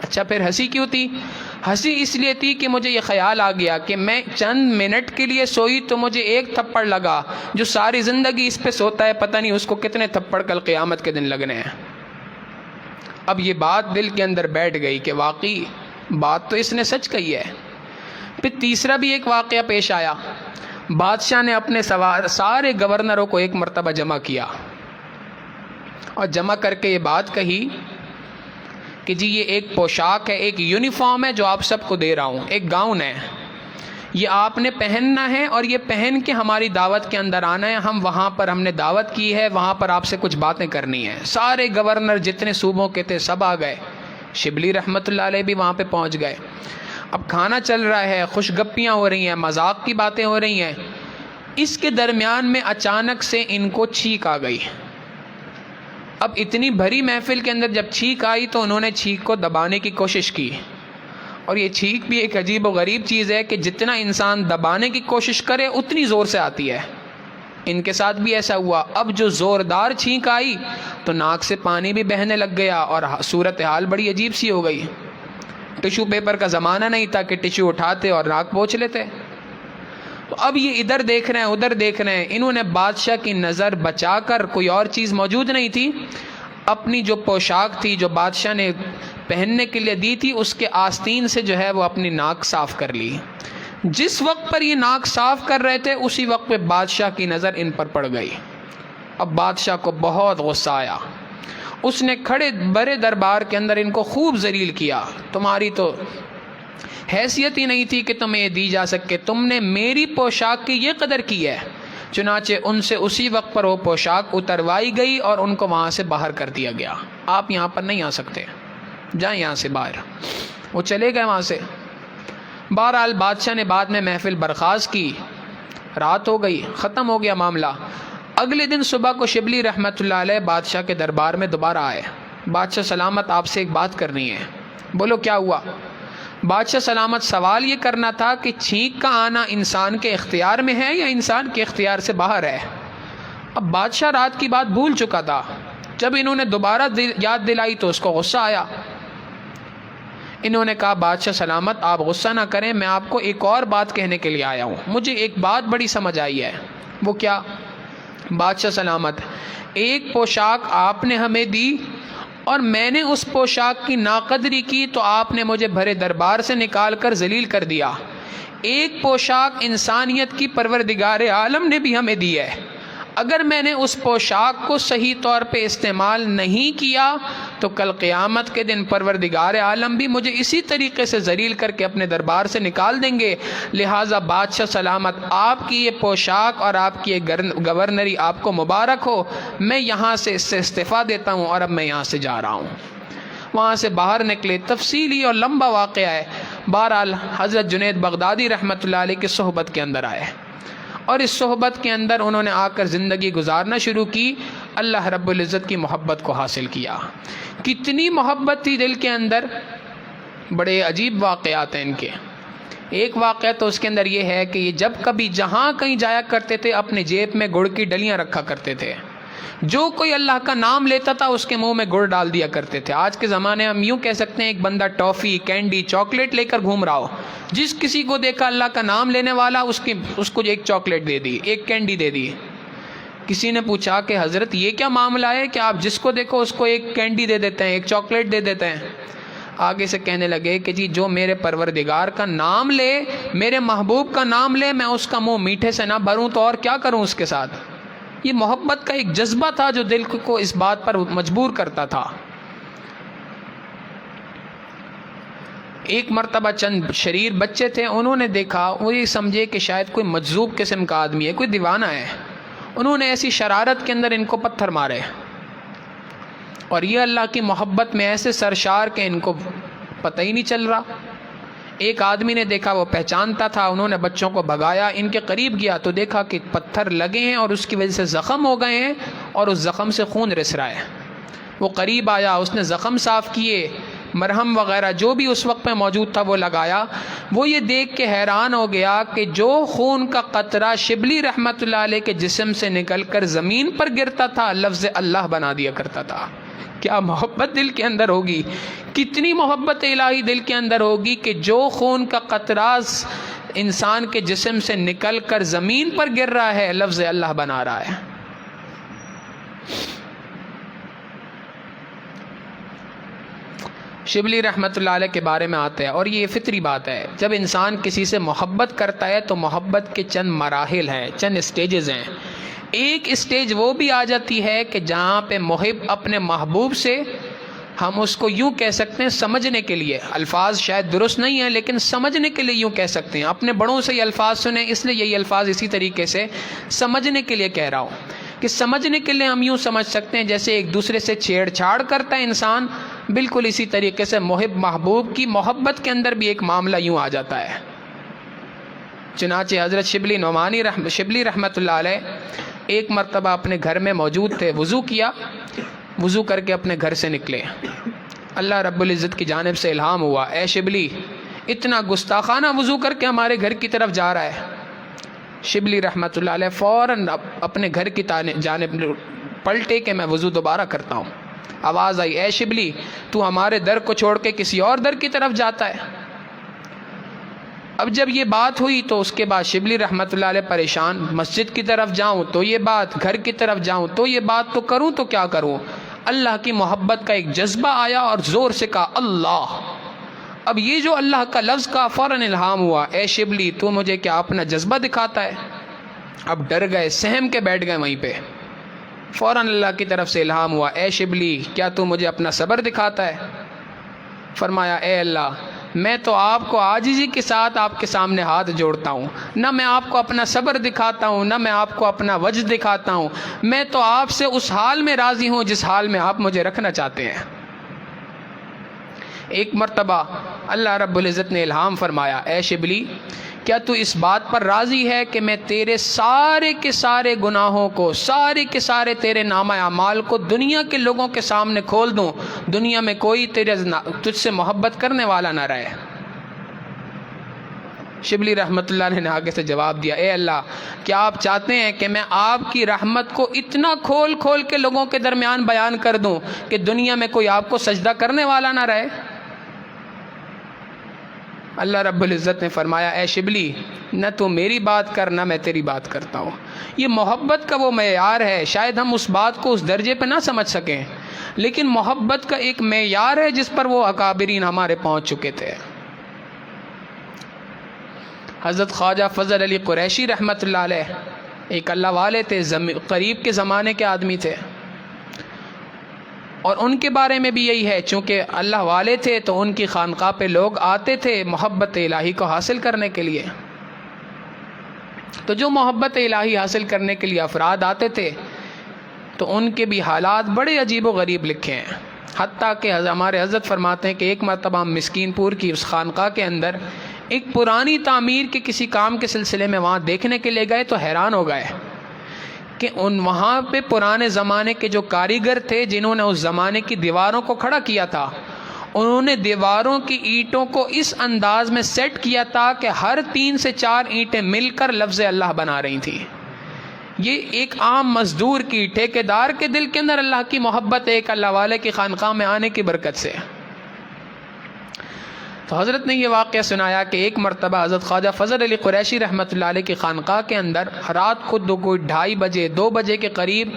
اچھا پھر ہنسی کیوں تھی؟ ہنسی اس لیے تھی کہ مجھے یہ خیال آ گیا کہ میں چند منٹ کے لیے سوئی تو مجھے ایک تھپڑ لگا، جو ساری زندگی اس پہ سوتا ہے پتہ نہیں اس کو کتنے تھپڑ کل قیامت کے دن لگنے ہیں۔ اب یہ بات دل کے اندر بیٹھ گئی کہ واقعی بات تو اس نے سچ کہی ہے۔ پھر تیسرا بھی ایک واقعہ پیش آیا۔ بادشاہ نے اپنے سارے گورنروں کو ایک مرتبہ جمع کیا اور جمع کر کے یہ بات کہی کہ جی یہ ایک پوشاک ہے، ایک یونیفارم ہے جو آپ سب کو دے رہا ہوں، ایک گاؤن ہے، یہ آپ نے پہننا ہے اور یہ پہن کے ہماری دعوت کے اندر آنا ہے۔ ہم نے دعوت کی ہے، وہاں پر آپ سے کچھ باتیں کرنی ہیں۔ سارے گورنر جتنے صوبوں کے تھے سب آ گئے، شبلی رحمۃ اللہ علیہ بھی وہاں پہ پہنچ گئے۔ اب کھانا چل رہا ہے، خوش گپیاں ہو رہی ہیں، مذاق کی باتیں ہو رہی ہیں۔ اس کے درمیان میں اچانک سے ان کو چھینک آ گئی۔ اب اتنی بھری محفل کے اندر جب چھینک آئی تو انہوں نے چھینک کو دبانے کی کوشش کی، اور یہ چھینک بھی ایک عجیب و غریب چیز ہے کہ جتنا انسان دبانے کی کوشش کرے اتنی زور سے آتی ہے۔ ان کے ساتھ بھی ایسا ہوا۔ اب جو زوردار چھینک آئی تو ناک سے پانی بھی بہنے لگ گیا اور صورتحال بڑی عجیب سی ہو گئی۔ ٹشو پیپر کا زمانہ نہیں تھا کہ ٹشو اٹھاتے اور ناک پوچھ لیتے۔ تو اب یہ ادھر دیکھ رہے ہیں ادھر دیکھ رہے ہیں، انہوں نے بادشاہ کی نظر بچا کر، کوئی اور چیز موجود نہیں تھی، اپنی جو پوشاک تھی جو بادشاہ نے پہننے کے لیے دی تھی اس کے آستین سے جو ہے وہ اپنی ناک صاف کر لی۔ جس وقت پر یہ ناک صاف کر رہے تھے اسی وقت پہ بادشاہ کی نظر ان پر پڑ گئی۔ اب بادشاہ کو بہت غصہ آیا، اس نے کھڑے بڑے دربار کے اندر ان کو خوب ذلیل کیا، تمہاری تو حیثیت ہی نہیں تھی کہ تمہیں یہ دی جا سکے، تم نے میری پوشاک کی یہ قدر کی ہے۔ چنانچہ ان سے اسی وقت پر وہ پوشاک اتروائی گئی اور ان کو وہاں سے باہر کر دیا گیا، آپ یہاں پر نہیں آ سکتے، جائیں یہاں سے باہر۔ وہ چلے گئے وہاں سے۔ بہرحال بادشاہ نے بعد میں محفل برخاست کی، رات ہو گئی، ختم ہو گیا معاملہ۔ اگلے دن صبح کو شبلی رحمۃ اللہ علیہ بادشاہ کے دربار میں دوبارہ آئے۔ بادشاہ سلامت، آپ سے ایک بات کرنی ہے۔ بولو کیا ہوا؟ بادشاہ سلامت سوال یہ کرنا تھا کہ چھینک کا آنا انسان کے اختیار میں ہے یا انسان کے اختیار سے باہر ہے۔ اب بادشاہ رات کی بات بھول چکا تھا، جب انہوں نے دوبارہ یاد دلائی تو اس کو غصہ آیا۔ انہوں نے کہا بادشاہ سلامت آپ غصہ نہ کریں، میں آپ کو ایک اور بات کہنے کے لیے آیا ہوں، مجھے ایک بات بڑی سمجھ آئی ہے۔ وہ کیا؟ بادشاہ سلامت ایک پوشاک آپ نے ہمیں دی اور میں نے اس پوشاک کی ناقدری کی تو آپ نے مجھے بھرے دربار سے نکال کر ذلیل کر دیا۔ ایک پوشاک انسانیت کی پروردگار عالم نے بھی ہمیں دی ہے، اگر میں نے اس پوشاک کو صحیح طور پہ استعمال نہیں کیا تو کل قیامت کے دن پروردگار عالم بھی مجھے اسی طریقے سے ذلیل کر کے اپنے دربار سے نکال دیں گے۔ لہٰذا بادشاہ سلامت آپ کی یہ پوشاک اور آپ کی یہ گورنری آپ کو مبارک ہو، میں یہاں سے اس سے استعفیٰ دیتا ہوں اور اب میں یہاں سے جا رہا ہوں۔ وہاں سے باہر نکلے، تفصیلی اور لمبا واقعہ ہے۔ بہرحال حضرت جنید بغدادی رحمۃ اللہ علیہ کی صحبت کے اندر آئے اور اس صحبت کے اندر انہوں نے آ کر زندگی گزارنا شروع کی، اللہ رب العزت کی محبت کو حاصل کیا۔ کتنی محبت تھی دل کے اندر، بڑے عجیب واقعات ہیں ان کے۔ ایک واقعہ تو اس کے اندر یہ ہے کہ یہ جب کبھی جہاں کہیں جایا کرتے تھے اپنے جیب میں گڑ کی ڈلیاں رکھا کرتے تھے، جو کوئی اللہ کا نام لیتا تھا اس کے منہ میں گڑ ڈال دیا کرتے تھے۔ آج کے زمانے میں ہم یوں کہہ سکتے ہیں ایک بندہ ٹافی، کینڈی، چاکلیٹ لے کر گھوم رہا ہو، جس کسی کو دیکھا اللہ کا نام لینے والا اس کو ایک چاکلیٹ دے دی، ایک کینڈی دے دی۔ کسی نے پوچھا کہ حضرت یہ کیا معاملہ ہے کہ آپ جس کو دیکھو اس کو ایک کینڈی دے دیتے ہیں، ایک چاکلیٹ دے دیتے ہیں؟ آگے سے کہنے لگے کہ جی جو میرے پروردگار کا نام لے، میرے محبوب کا نام لے، میں اس کا منہ میٹھے سے نہ بھروں تو اور کیا کروں اس کے ساتھ؟ یہ محبت کا ایک جذبہ تھا جو دل کو اس بات پر مجبور کرتا تھا۔ ایک مرتبہ چند شریر بچے تھے، انہوں نے دیکھا، وہ یہ سمجھے کہ شاید کوئی مجذوب قسم کا آدمی ہے، کوئی دیوانہ ہے، انہوں نے ایسی شرارت کے اندر ان کو پتھر مارے، اور یہ اللہ کی محبت میں ایسے سرشار کہ ان کو پتہ ہی نہیں چل رہا۔ ایک آدمی نے دیکھا، وہ پہچانتا تھا، انہوں نے بچوں کو بھگایا، ان کے قریب گیا تو دیکھا کہ پتھر لگے ہیں اور اس کی وجہ سے زخم ہو گئے ہیں اور اس زخم سے خون رس رہا ہے۔ وہ قریب آیا، اس نے زخم صاف کیے، مرہم وغیرہ جو بھی اس وقت میں موجود تھا وہ لگایا۔ وہ یہ دیکھ کے حیران ہو گیا کہ جو خون کا قطرہ شبلی رحمۃ اللہ علیہ کے جسم سے نکل کر زمین پر گرتا تھا، لفظ اللہ بنا دیا کرتا تھا۔ کیا محبت دل کے اندر ہوگی، کتنی محبت الہی دل کے اندر ہوگی کہ جو خون کا قطرہ انسان کے جسم سے نکل کر زمین پر گر رہا ہے، لفظ اللہ بنا رہا ہے۔ شبلی رحمۃ اللہ علیہ کے بارے میں آتا ہے، اور یہ فطری بات ہے، جب انسان کسی سے محبت کرتا ہے تو محبت کے چند مراحل ہیں، چند اسٹیجز ہیں۔ ایک اسٹیج وہ بھی آ جاتی ہے کہ جہاں پہ محب اپنے محبوب سے، ہم اس کو یوں کہہ سکتے ہیں سمجھنے کے لیے، الفاظ شاید درست نہیں ہیں لیکن سمجھنے کے لیے یوں کہہ سکتے ہیں، اپنے بڑوں سے یہ الفاظ سنیں، اس لیے یہی الفاظ اسی طریقے سے سمجھنے کے لیے کہہ رہا ہوں کہ سمجھنے کے لیے ہم یوں سمجھ سکتے ہیں جیسے ایک دوسرے سے چھیڑ چھاڑ کرتا ہے انسان، بالکل اسی طریقے سے محب محبوب کی محبت کے اندر بھی ایک معاملہ یوں آ جاتا ہے۔ چنانچہ حضرت شبلی رحمۃ اللہ علیہ ایک مرتبہ اپنے گھر میں موجود تھے، وضو کیا، وضو کر کے اپنے گھر سے نکلے، اللہ رب العزت کی جانب سے الہام ہوا، اے شبلی اتنا گستاخانہ وضو کر کے ہمارے گھر کی طرف جا رہا ہے۔ شبلی رحمۃ اللہ علیہ فوراً اپنے گھر کی جانب پلٹے کہ میں وضو دوبارہ کرتا ہوں۔ آواز آئی، اے شبلی تو ہمارے در کو چھوڑ کے کسی اور در کی طرف جاتا ہے۔ اب جب یہ بات ہوئی تو اس کے بعد شبلی رحمۃ اللہ علیہ پریشان، مسجد کی طرف جاؤں تو یہ بات، گھر کی طرف جاؤں تو یہ بات، تو کروں تو کیا کروں؟ اللہ کی محبت کا ایک جذبہ آیا اور زور سے کہا اللہ۔ اب یہ جو اللہ کا لفظ کا فوراً الہام ہوا، اے شبلی تو مجھے کیا اپنا جذبہ دکھاتا ہے؟ اب ڈر گئے، سہم کے بیٹھ گئے وہیں پہ۔ فوراً اللہ کی طرف سے الہام ہوا، اے شبلی کیا تو مجھے اپنا صبر دکھاتا ہے؟ فرمایا، اے اللہ میں تو آپ کو عاجزی کے ساتھ آپ کے سامنے ہاتھ جوڑتا ہوں، نہ میں آپ کو اپنا صبر دکھاتا ہوں، نہ میں آپ کو اپنا وجد دکھاتا ہوں، میں تو آپ سے اس حال میں راضی ہوں جس حال میں آپ مجھے رکھنا چاہتے ہیں۔ ایک مرتبہ اللہ رب العزت نے الہام فرمایا، اے شبلی کیا تو اس بات پر راضی ہے کہ میں تیرے سارے کے سارے گناہوں کو، سارے کے سارے تیرے نامہ اعمال کو دنیا کے لوگوں کے سامنے کھول دوں، دنیا میں کوئی تجھ سے محبت کرنے والا نہ رہے؟ شبلی رحمۃ اللہ علیہ نے آگے سے جواب دیا، اے اللہ، کیا آپ چاہتے ہیں کہ میں آپ کی رحمت کو اتنا کھول کھول کے لوگوں کے درمیان بیان کر دوں کہ دنیا میں کوئی آپ کو سجدہ کرنے والا نہ رہے؟ اللہ رب العزت نے فرمایا، اے شبلی، نہ تو میری بات کر نہ میں تیری بات کرتا ہوں۔ یہ محبت کا وہ معیار ہے، شاید ہم اس بات کو اس درجے پہ نہ سمجھ سکیں، لیکن محبت کا ایک معیار ہے جس پر وہ اکابرین ہمارے پہنچ چکے تھے۔ حضرت خواجہ فضل علی قریشی رحمۃ اللہ علیہ ایک اللہ والے تھے، قریب کے زمانے کے آدمی تھے، اور ان کے بارے میں بھی یہی ہے، چونکہ اللہ والے تھے تو ان کی خانقاہ پہ لوگ آتے تھے محبت الہی کو حاصل کرنے کے لیے۔ تو جو محبت الہی حاصل کرنے کے لیے افراد آتے تھے تو ان کے بھی حالات بڑے عجیب و غریب لکھے ہیں، حتیٰ کہ ہمارے حضرت فرماتے ہیں کہ ایک مرتبہ ہم مسکین پور کی اس خانقاہ کے اندر ایک پرانی تعمیر کے کسی کام کے سلسلے میں وہاں دیکھنے کے لیے گئے تو حیران ہو گئے کہ وہاں پہ پرانے زمانے کے جو کاریگر تھے جنہوں نے اس زمانے کی دیواروں کو کھڑا کیا تھا، انہوں نے دیواروں کی اینٹوں کو اس انداز میں سیٹ کیا تھا کہ ہر 3 سے 4 اینٹیں مل کر لفظ اللہ بنا رہی تھیں۔ یہ ایک عام مزدور کی، ٹھیکیدار کے دل کے اندر اللہ کی محبت ایک اللہ والے کی خانقاہ میں آنے کی برکت سے۔ تو حضرت نے یہ واقعہ سنایا کہ ایک مرتبہ حضرت خواجہ فضل علی قریشی رحمۃ اللہ علیہ کی خانقاہ کے اندر رات کو 2:30 بجے 2 بجے کے قریب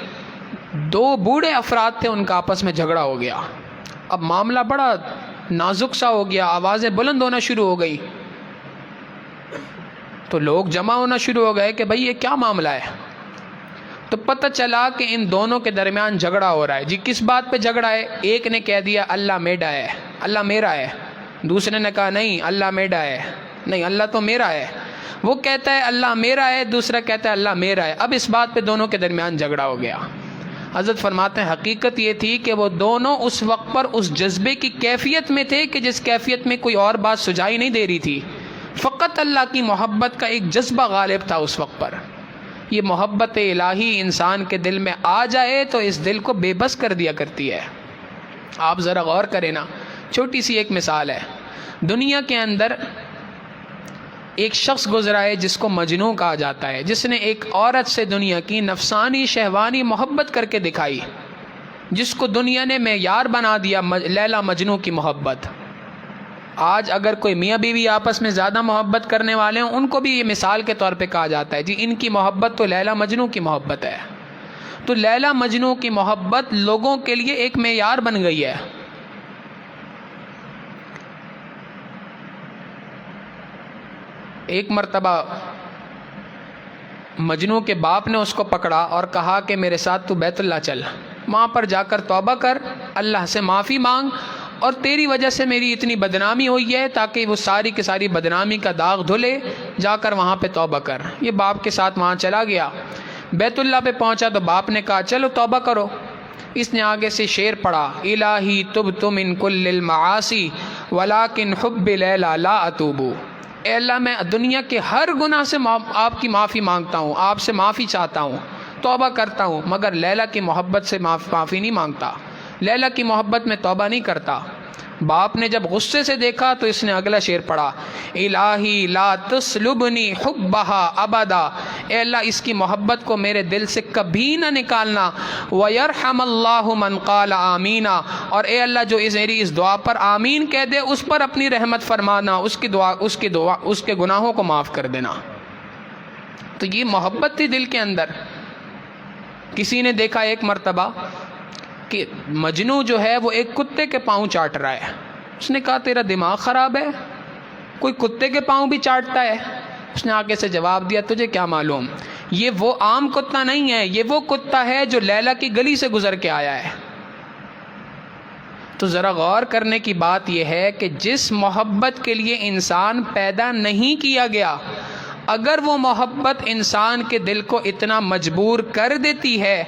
2 بوڑھے افراد تھے، ان کا آپس میں جھگڑا ہو گیا۔ اب معاملہ بڑا نازک سا ہو گیا، آوازیں بلند ہونا شروع ہو گئی، تو لوگ جمع ہونا شروع ہو گئے کہ بھئی یہ کیا معاملہ ہے؟ تو پتہ چلا کہ ان دونوں کے درمیان جھگڑا ہو رہا ہے۔ جی کس بات پہ جھگڑا ہے؟ ایک نے کہہ دیا اللہ میرا ہے، اللہ میرا ہے، دوسرے نے کہا نہیں اللہ میرا ہے، نہیں اللہ تو میرا ہے۔ وہ کہتا ہے اللہ میرا ہے، دوسرا کہتا ہے اللہ میرا ہے۔ اب اس بات پہ دونوں کے درمیان جھگڑا ہو گیا۔ حضرت فرماتے ہیں حقیقت یہ تھی کہ وہ دونوں اس وقت پر اس جذبے کی کیفیت میں تھے کہ جس کیفیت میں کوئی اور بات سجائی نہیں دے رہی تھی، فقط اللہ کی محبت کا ایک جذبہ غالب تھا اس وقت پر۔ یہ محبت الہی انسان کے دل میں آ جائے تو اس دل کو بے بس کر دیا کرتی ہے۔ آپ ذرا غور کریں نا، چھوٹی سی ایک مثال ہے، دنیا کے اندر ایک شخص گزرا ہے جس کو مجنوں کہا جاتا ہے، جس نے ایک عورت سے دنیا کی نفسانی شہوانی محبت کر کے دکھائی، جس کو دنیا نے معیار بنا دیا لیلا مجنوں کی محبت۔ آج اگر کوئی میاں بیوی آپس میں زیادہ محبت کرنے والے ہوں، ان کو بھی یہ مثال کے طور پہ کہا جاتا ہے جی ان کی محبت تو لیلا مجنوں کی محبت ہے۔ تو لیلا مجنوں کی محبت لوگوں کے لیے ایک معیار بن گئی ہے۔ ایک مرتبہ مجنوں کے باپ نے اس کو پکڑا اور کہا کہ میرے ساتھ تو بیت اللہ چل، وہاں پر جا کر توبہ کر، اللہ سے معافی مانگ، اور تیری وجہ سے میری اتنی بدنامی ہوئی ہے، تاکہ وہ ساری کی ساری بدنامی کا داغ دھلے، جا کر وہاں پہ توبہ کر۔ یہ باپ کے ساتھ وہاں چلا گیا، بیت اللہ پہ پہنچا تو باپ نے کہا چلو توبہ کرو۔ اس نے آگے سے شعر پڑھا، الہی تبت من کل المعاصی ولکن حب لیلا لا اتوب۔ اے اللہ میں دنیا کے ہر گناہ سے آپ کی معافی مانگتا ہوں، آپ سے معافی چاہتا ہوں، توبہ کرتا ہوں، مگر لیلا کی محبت سے معافی نہیں مانگتا، لیلا کی محبت میں توبہ نہیں کرتا۔ باپ نے جب غصے سے دیکھا تو اس نے اگلا شعر پڑھا، الہی لا تسلبنی حبہا ابدا، اے اللہ اس کی محبت کو میرے دل سے کبھی نہ نکالنا، ویرحم اللہ من قال آمینا، اور اے اللہ جو میری اس دعا پر آمین کہہ دے اس پر اپنی رحمت فرمانا، اس کے گناہوں کو معاف کر دینا۔ تو یہ محبت تھی دل کے اندر۔ کسی نے دیکھا ایک مرتبہ کہ مجنوں جو ہے وہ ایک کتے کے پاؤں چاٹ رہا ہے، اس نے کہا تیرا دماغ خراب ہے، کوئی کتے کے پاؤں بھی چاٹتا ہے؟ اس نے آگے سے جواب دیا تجھے کیا معلوم، یہ وہ عام کتا نہیں ہے، یہ وہ کتا ہے جو لیلا کی گلی سے گزر کے آیا ہے۔ تو ذرا غور کرنے کی بات یہ ہے کہ جس محبت کے لیے انسان پیدا نہیں کیا گیا، اگر وہ محبت انسان کے دل کو اتنا مجبور کر دیتی ہے،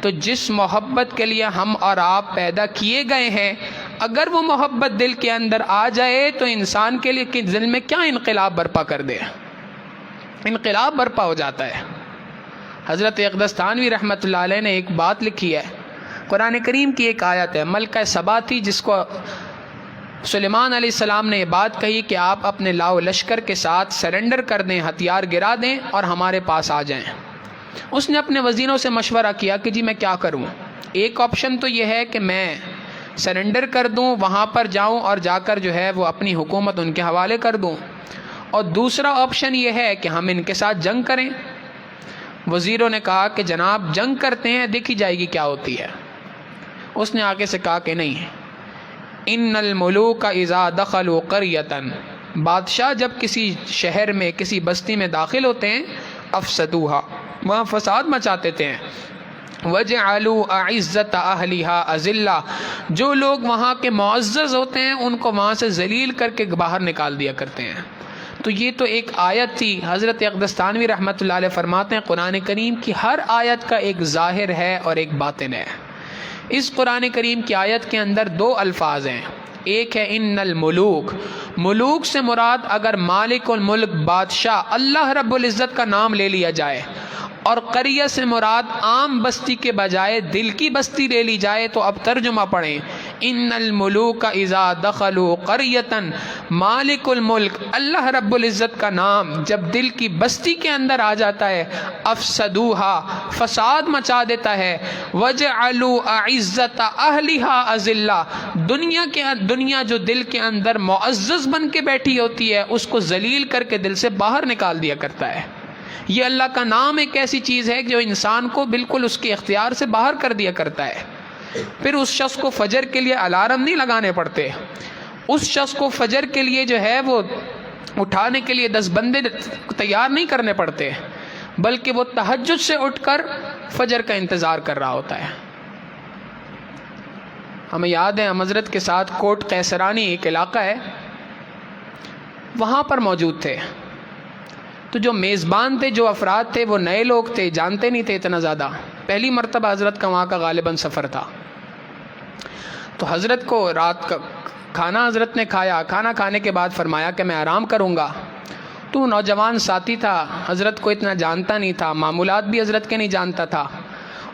تو جس محبت کے لیے ہم اور آپ پیدا کیے گئے ہیں، اگر وہ محبت دل کے اندر آ جائے تو انسان کے لیے دل میں کیا انقلاب برپا کر دے، انقلاب برپا ہو جاتا ہے۔ حضرت اقدس تھانوی رحمۃ اللہ علیہ نے ایک بات لکھی ہے، قرآن کریم کی ایک آیت ہے، ملکہ سبا تھی جس کو سلیمان علیہ السلام نے یہ بات کہی کہ آپ اپنے لاؤ لشکر کے ساتھ سرنڈر کر دیں، ہتھیار گرا دیں اور ہمارے پاس آ جائیں۔ اس نے اپنے وزیروں سے مشورہ کیا کہ جی میں کیا کروں۔ ایک آپشن تو یہ ہے کہ میں سرنڈر کر دوں، وہاں پر جاؤں اور جا کر جو ہے وہ اپنی حکومت ان کے حوالے کر دوں، اور دوسرا آپشن یہ ہے کہ ہم ان کے ساتھ جنگ کریں۔ وزیروں نے کہا کہ جناب جنگ کرتے ہیں، دیکھی جائے گی کیا ہوتی ہے۔ اس نے آگے سے کہا کہ نہیں، ان الملوک اذا دخلوا قریۃ، بادشاہ جب کسی شہر میں کسی بستی میں داخل ہوتے ہیں، افسدوها، وہاں فساد مچاتے ہیں، وجعلوا اعزت اہلها اذلہ، جو لوگ وہاں کے معزز ہوتے ہیں ان کو وہاں سے ذلیل کر کے باہر نکال دیا کرتے ہیں۔ تو یہ تو ایک آیت تھی۔ حضرت اقدس تھانوی رحمۃ اللہ علیہ فرماتے ہیں قرآن کریم کی ہر آیت کا ایک ظاہر ہے اور ایک باطن ہے۔ اس قرآن کریم کی آیت کے اندر دو الفاظ ہیں، ایک ہے ان الملوک، ملوک سے مراد اگر مالک الملک بادشاہ اللہ رب العزت کا نام لے لیا جائے، اور قریہ سے مراد عام بستی کے بجائے دل کی بستی لے لی جائے، تو اب ترجمہ پڑھیں، ان الملوک اذا دخلوا قریۃ، مالک الملک اللہ رب العزت کا نام جب دل کی بستی کے اندر آ جاتا ہے، افسدوها، فساد مچا دیتا ہے، وجعلوا اعزت اہلها اذلہ، دنیا جو دل کے اندر معزز بن کے بیٹھی ہوتی ہے اس کو ذلیل کر کے دل سے باہر نکال دیا کرتا ہے۔ یہ اللہ کا نام ایک ایسی چیز ہے جو انسان کو بالکل اس کے اختیار سے باہر کر دیا کرتا ہے۔ پھر اس شخص کو فجر کے لیے الارم نہیں لگانے پڑتے، اس شخص کو فجر کے لیے جو ہے وہ اٹھانے کے لیے 10 بندے تیار نہیں کرنے پڑتے، بلکہ وہ تہجد سے اٹھ کر فجر کا انتظار کر رہا ہوتا ہے۔ ہمیں یاد ہے ہم حضرت کے ساتھ کوٹ قیسرانی ایک علاقہ ہے، وہاں پر موجود تھے، تو جو میزبان تھے، جو افراد تھے، وہ نئے لوگ تھے، جانتے نہیں تھے اتنا زیادہ، پہلی مرتبہ حضرت کا وہاں کا غالباً سفر تھا۔ تو حضرت کو رات کا کھانا حضرت نے کھایا، کھانا کھانے کے بعد فرمایا کہ میں آرام کروں گا۔ تو نوجوان ساتھی تھا، حضرت کو اتنا جانتا نہیں تھا، معمولات بھی حضرت کے نہیں جانتا تھا،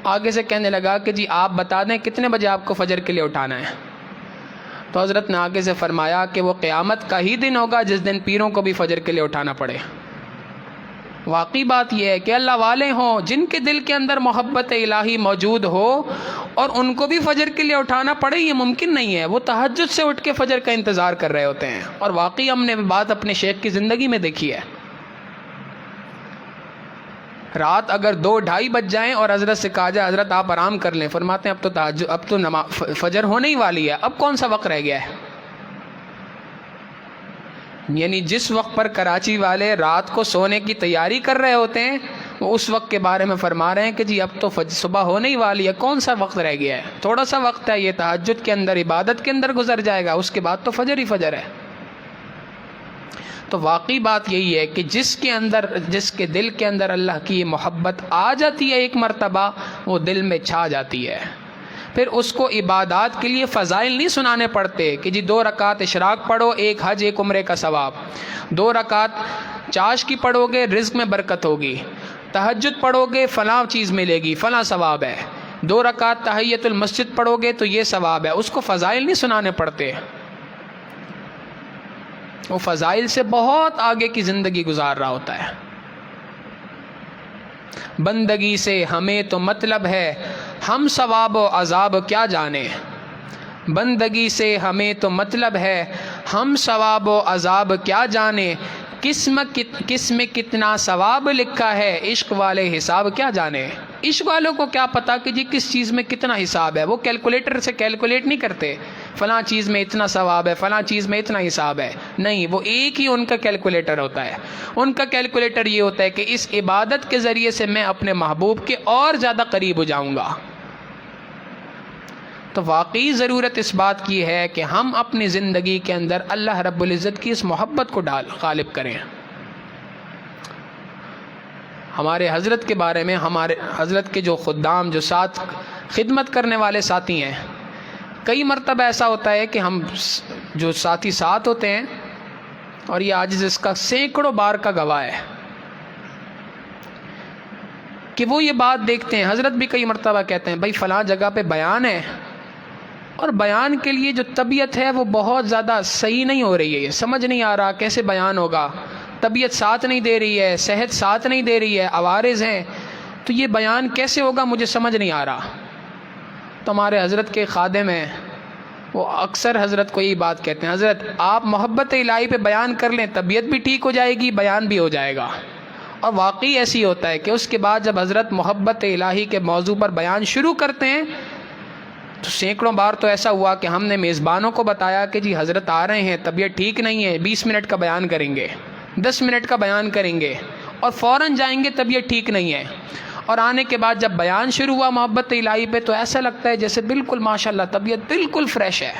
آگے سے کہنے لگا کہ جی آپ بتا دیں کتنے بجے آپ کو فجر کے لیے اٹھانا ہے۔ تو حضرت نے آگے سے فرمایا کہ وہ قیامت کا ہی دن ہوگا جس دن پیروں کو بھی فجر کے لیے اٹھانا پڑے۔ واقعی بات یہ ہے کہ اللہ والے ہوں جن کے دل کے اندر محبت الہی موجود ہو اور ان کو بھی فجر کے لیے اٹھانا پڑے، یہ ممکن نہیں ہے۔ وہ تہجد سے اٹھ کے فجر کا انتظار کر رہے ہوتے ہیں، اور واقعی ہم نے بات اپنے شیخ کی زندگی میں دیکھی ہے۔ رات اگر 2-2:30 بج جائیں اور حضرت سے کہا جائے حضرت آپ آرام کر لیں، فرماتے ہیں اب تو فجر ہونے ہی والی ہے، اب کون سا وقت رہ گیا ہے۔ یعنی جس وقت پر کراچی والے رات کو سونے کی تیاری کر رہے ہوتے ہیں، وہ اس وقت کے بارے میں فرما رہے ہیں کہ جی اب تو صبح ہونے ہی والی ہے، کون سا وقت رہ گیا ہے، تھوڑا سا وقت ہے، یہ تہجد کے اندر عبادت کے اندر گزر جائے گا، اس کے بعد تو فجر ہی فجر ہے۔ تو واقعی بات یہی ہے کہ جس کے دل کے اندر اللہ کی محبت آ جاتی ہے ایک مرتبہ، وہ دل میں چھا جاتی ہے۔ پھر اس کو عبادات کے لیے فضائل نہیں سنانے پڑتے کہ جی 2 رکعت اشراق پڑھو، 1 حج 1 عمرے کا ثواب، 2 رکعت چاش کی پڑھو گے رزق میں برکت ہوگی، تہجد پڑھو گے فلاں چیز ملے گی، فلاں ثواب ہے، 2 رکعت تحیت المسجد پڑھو گے تو یہ ثواب ہے۔ اس کو فضائل نہیں سنانے پڑتے، وہ فضائل سے بہت آگے کی زندگی گزار رہا ہوتا ہے۔ بندگی سے ہمیں تو مطلب ہے، ہم ثواب و عذاب کیا جانے، بندگی سے ہمیں تو مطلب ہے، ہم ثواب و عذاب کیا جانے، کس میں کتنا ثواب لکھا ہے، عشق والے حساب کیا جانے۔ عشق والوں کو کیا پتا کہ جی کس چیز میں کتنا حساب ہے، وہ کیلکولیٹر سے کیلکولیٹ نہیں کرتے فلاں چیز میں اتنا ثواب ہے، فلاں چیز میں اتنا حساب ہے، نہیں، وہ ایک ہی ان کا کیلکولیٹر ہوتا ہے۔ ان کا کیلکولیٹر یہ ہوتا ہے کہ اس عبادت کے ذریعے سے میں اپنے محبوب کے اور زیادہ قریب ہو جاؤں گا۔ تو واقعی ضرورت اس بات کی ہے کہ ہم اپنی زندگی کے اندر اللہ رب العزت کی اس محبت کو غالب کریں۔ ہمارے حضرت کے بارے میں، ہمارے حضرت کے جو خدام، جو ساتھ خدمت کرنے والے ساتھی ہیں، کئی مرتبہ ایسا ہوتا ہے کہ ہم جو ساتھی ساتھ ہوتے ہیں، اور یہ عاجز اس کا سینکڑوں بار کا گواہ ہے کہ وہ یہ بات دیکھتے ہیں، حضرت بھی کئی مرتبہ کہتے ہیں بھائی فلاں جگہ پہ بیان ہے، اور بیان کے لیے جو طبیعت ہے وہ بہت زیادہ صحیح نہیں ہو رہی ہے، یہ سمجھ نہیں آ رہا کیسے بیان ہوگا، طبیعت ساتھ نہیں دے رہی ہے، صحت ساتھ نہیں دے رہی ہے، عوارض ہیں، تو یہ بیان کیسے ہوگا مجھے سمجھ نہیں آ رہا۔ تو ہمارے حضرت کے خادم ہیں، وہ اکثر حضرت کو یہی بات کہتے ہیں، حضرت آپ محبت الہی پہ بیان کر لیں، طبیعت بھی ٹھیک ہو جائے گی، بیان بھی ہو جائے گا۔ اور واقعی ایسی ہوتا ہے کہ اس کے بعد جب حضرت محبت الہی کے موضوع پر بیان شروع کرتے ہیں تو سینکڑوں بار تو ایسا ہوا کہ ہم نے میزبانوں کو بتایا کہ جی حضرت آ رہے ہیں، طبیعت ٹھیک نہیں ہے، 20 منٹ کا بیان کریں گے، 10 منٹ کا بیان کریں گے، اور فوراً جائیں گے، طبیعت ٹھیک نہیں ہے۔ اور آنے کے بعد جب بیان شروع ہوا محبت الہی پہ تو ایسا لگتا ہے جیسے بالکل ماشاءاللہ طبیعت بالکل فریش ہے۔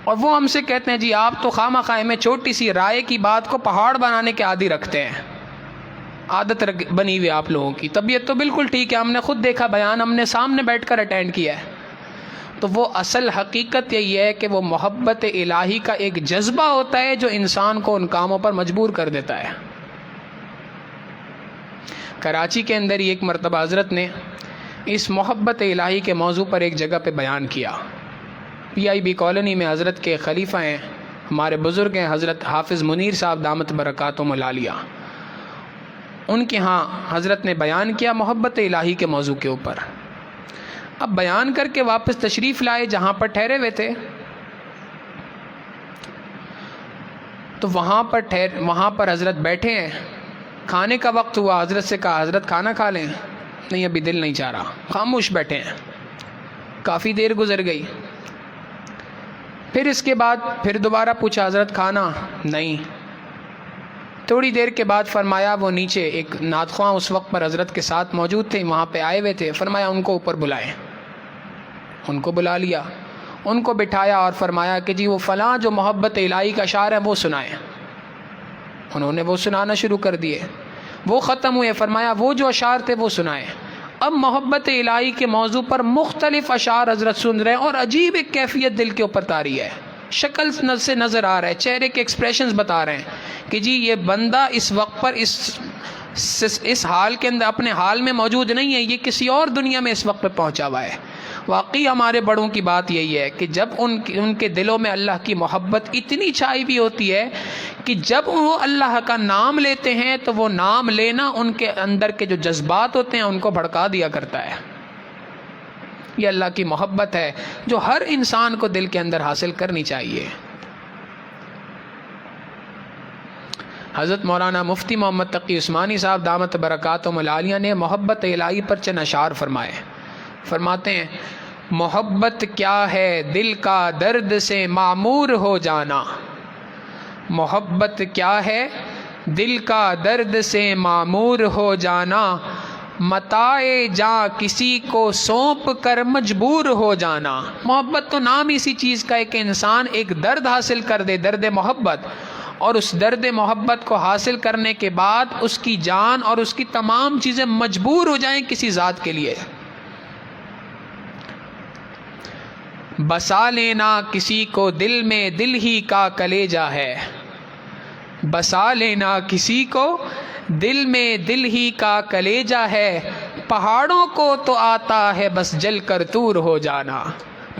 اور وہ ہم سے کہتے ہیں جی آپ تو خواہ میں چھوٹی سی رائے کی بات کو پہاڑ بنانے کے عادی رکھتے ہیں، عادت بنی ہوئی آپ لوگوں کی، طبیعت تو بالکل ٹھیک ہے، ہم نے خود دیکھا بیان، ہم نے سامنے بیٹھ کر اٹینڈ کیا ہے۔ تو وہ اصل حقیقت یہی ہے کہ وہ محبت الہی کا ایک جذبہ ہوتا ہے جو انسان کو ان کاموں پر مجبور کر دیتا ہے۔ کراچی کے اندر ہی ایک مرتبہ حضرت نے اس محبت الہی کے موضوع پر ایک جگہ پہ بیان کیا۔ پی آئی بی کالونی میں حضرت کے خلیفہ ہیں، ہمارے بزرگ ہیں حضرت حافظ منیر صاحب دامت برکاتہم العالیہ، ان کے ہاں حضرت نے بیان کیا محبت الہی کے موضوع کے اوپر۔ اب بیان کر کے واپس تشریف لائے جہاں پر ٹھہرے ہوئے تھے، تو وہاں پر حضرت بیٹھے ہیں، کھانے کا وقت ہوا، حضرت سے کہا حضرت کھانا کھا لیں، نہیں ابھی دل نہیں چاہ رہا، خاموش بیٹھے ہیں۔ کافی دیر گزر گئی، پھر اس کے بعد پھر دوبارہ پوچھا حضرت کھانا، نہیں۔ تھوڑی دیر کے بعد فرمایا، وہ نیچے ایک نعت خواں اس وقت پر حضرت کے ساتھ موجود تھے، وہاں پہ آئے ہوئے تھے، فرمایا ان کو اوپر بلائیں۔ ان کو بلا لیا، ان کو بٹھایا اور فرمایا کہ جی وہ فلاں جو محبت الہی کا اشعار ہے وہ سنائیں۔ انہوں نے وہ سنانا شروع کر دیے، وہ ختم ہوئے، فرمایا وہ جو اشعار تھے وہ سنائیں۔ اب محبت الہی کے موضوع پر مختلف اشعار حضرت سن رہے ہیں اور عجیب ایک کیفیت دل کے اوپر طاری ہے، شکل سے نظر آ رہا ہے، چہرے کے ایکسپریشنز بتا رہے ہیں کہ جی یہ بندہ اس وقت پر اس حال کے اندر اپنے حال میں موجود نہیں ہے، یہ کسی اور دنیا میں اس وقت پہ پہنچا ہوا ہے۔ واقعی ہمارے بڑوں کی بات یہی ہے کہ جب ان کے دلوں میں اللہ کی محبت اتنی چھائی ہوئی ہوتی ہے کہ جب وہ اللہ کا نام لیتے ہیں تو وہ نام لینا ان کے اندر کے جو جذبات ہوتے ہیں ان کو بھڑکا دیا کرتا ہے۔ یہ اللہ کی محبت ہے جو ہر انسان کو دل کے اندر حاصل کرنی چاہیے۔ حضرت مولانا مفتی محمد تقی عثمانی صاحب دامت برکاتہم العالیہ نے محبت الہی پر چند اشعار فرمائے۔ فرماتے ہیں محبت کیا ہے دل کا درد سے معمور ہو جانا، محبت کیا ہے دل کا درد سے معمور ہو جانا، متاع جاں کسی کو سونپ کر مجبور ہو جانا۔ محبت تو نام اسی چیز کا ہے کہ انسان ایک درد حاصل کر دے، درد محبت، اور اس درد محبت کو حاصل کرنے کے بعد اس کی جان اور اس کی تمام چیزیں مجبور ہو جائیں کسی ذات کے لیے۔ بسا لینا کسی کو دل میں دل ہی کا کلیجہ ہے، بسا لینا کسی کو دل میں دل ہی کا کلیجہ ہے، پہاڑوں کو تو آتا ہے بس جل کر طور ہو جانا۔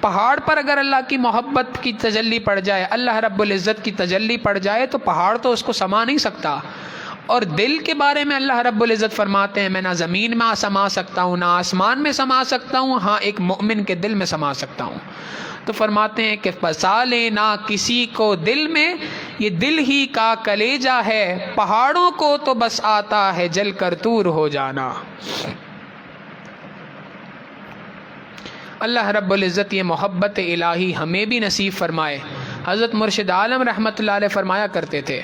پہاڑ پر اگر اللہ کی محبت کی تجلی پڑ جائے، اللہ رب العزت کی تجلی پڑ جائے تو پہاڑ تو اس کو سما نہیں سکتا۔ اور دل کے بارے میں اللہ رب العزت فرماتے ہیں میں نہ زمین میں سما سکتا ہوں، نہ آسمان میں سما سکتا ہوں، ہاں ایک مومن کے دل میں سما سکتا ہوں۔ تو فرماتے ہیں کہ بسا لینا کسی کو دل میں، یہ دل ہی کا کلیجہ ہے، پہاڑوں کو تو بس آتا ہے جل کر طور ہو جانا۔ اللہ رب العزت یہ محبت الہی ہمیں بھی نصیب فرمائے۔ حضرت مرشد عالم رحمۃ اللہ علیہ فرمایا کرتے تھے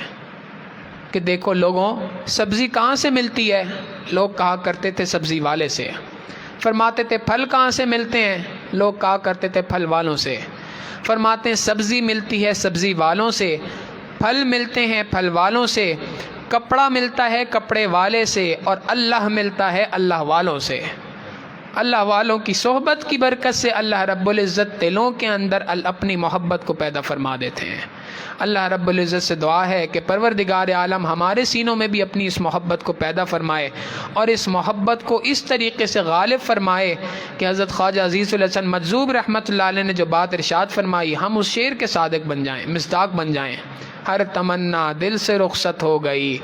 کہ دیکھو لوگوں، سبزی کہاں سے ملتی ہے؟ لوگ کہا کرتے تھے سبزی والے سے۔ فرماتے تھے پھل کہاں سے ملتے ہیں؟ لوگ کہا کرتے تھے پھل والوں سے۔ فرماتے ہیں سبزی ملتی ہے سبزی والوں سے، پھل ملتے ہیں پھل والوں سے، کپڑا ملتا ہے کپڑے والے سے، اور اللہ ملتا ہے اللہ والوں سے۔ اللہ والوں کی صحبت کی برکت سے اللہ رب العزت دلوں کے اندر اپنی محبت کو پیدا فرما دیتے ہیں۔ اللہ رب العزت سے دعا ہے کہ پروردگار عالم ہمارے سینوں میں بھی اپنی اس محبت کو پیدا فرمائے اور اس محبت کو اس طریقے سے غالب فرمائے کہ حضرت خواجہ عزیز الحسن مجذوب رحمۃ اللہ علیہ نے جو بات ارشاد فرمائی ہم اس شعر کے صادق بن جائیں، مصداق بن جائیں۔ ہر تمنا دل سے رخصت ہو گئی،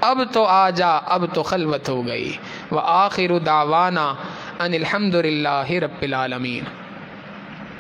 اب تو آ جا اب تو خلوت ہو گئی، وآخر دعوانا ان الحمد للہ رب العالمین۔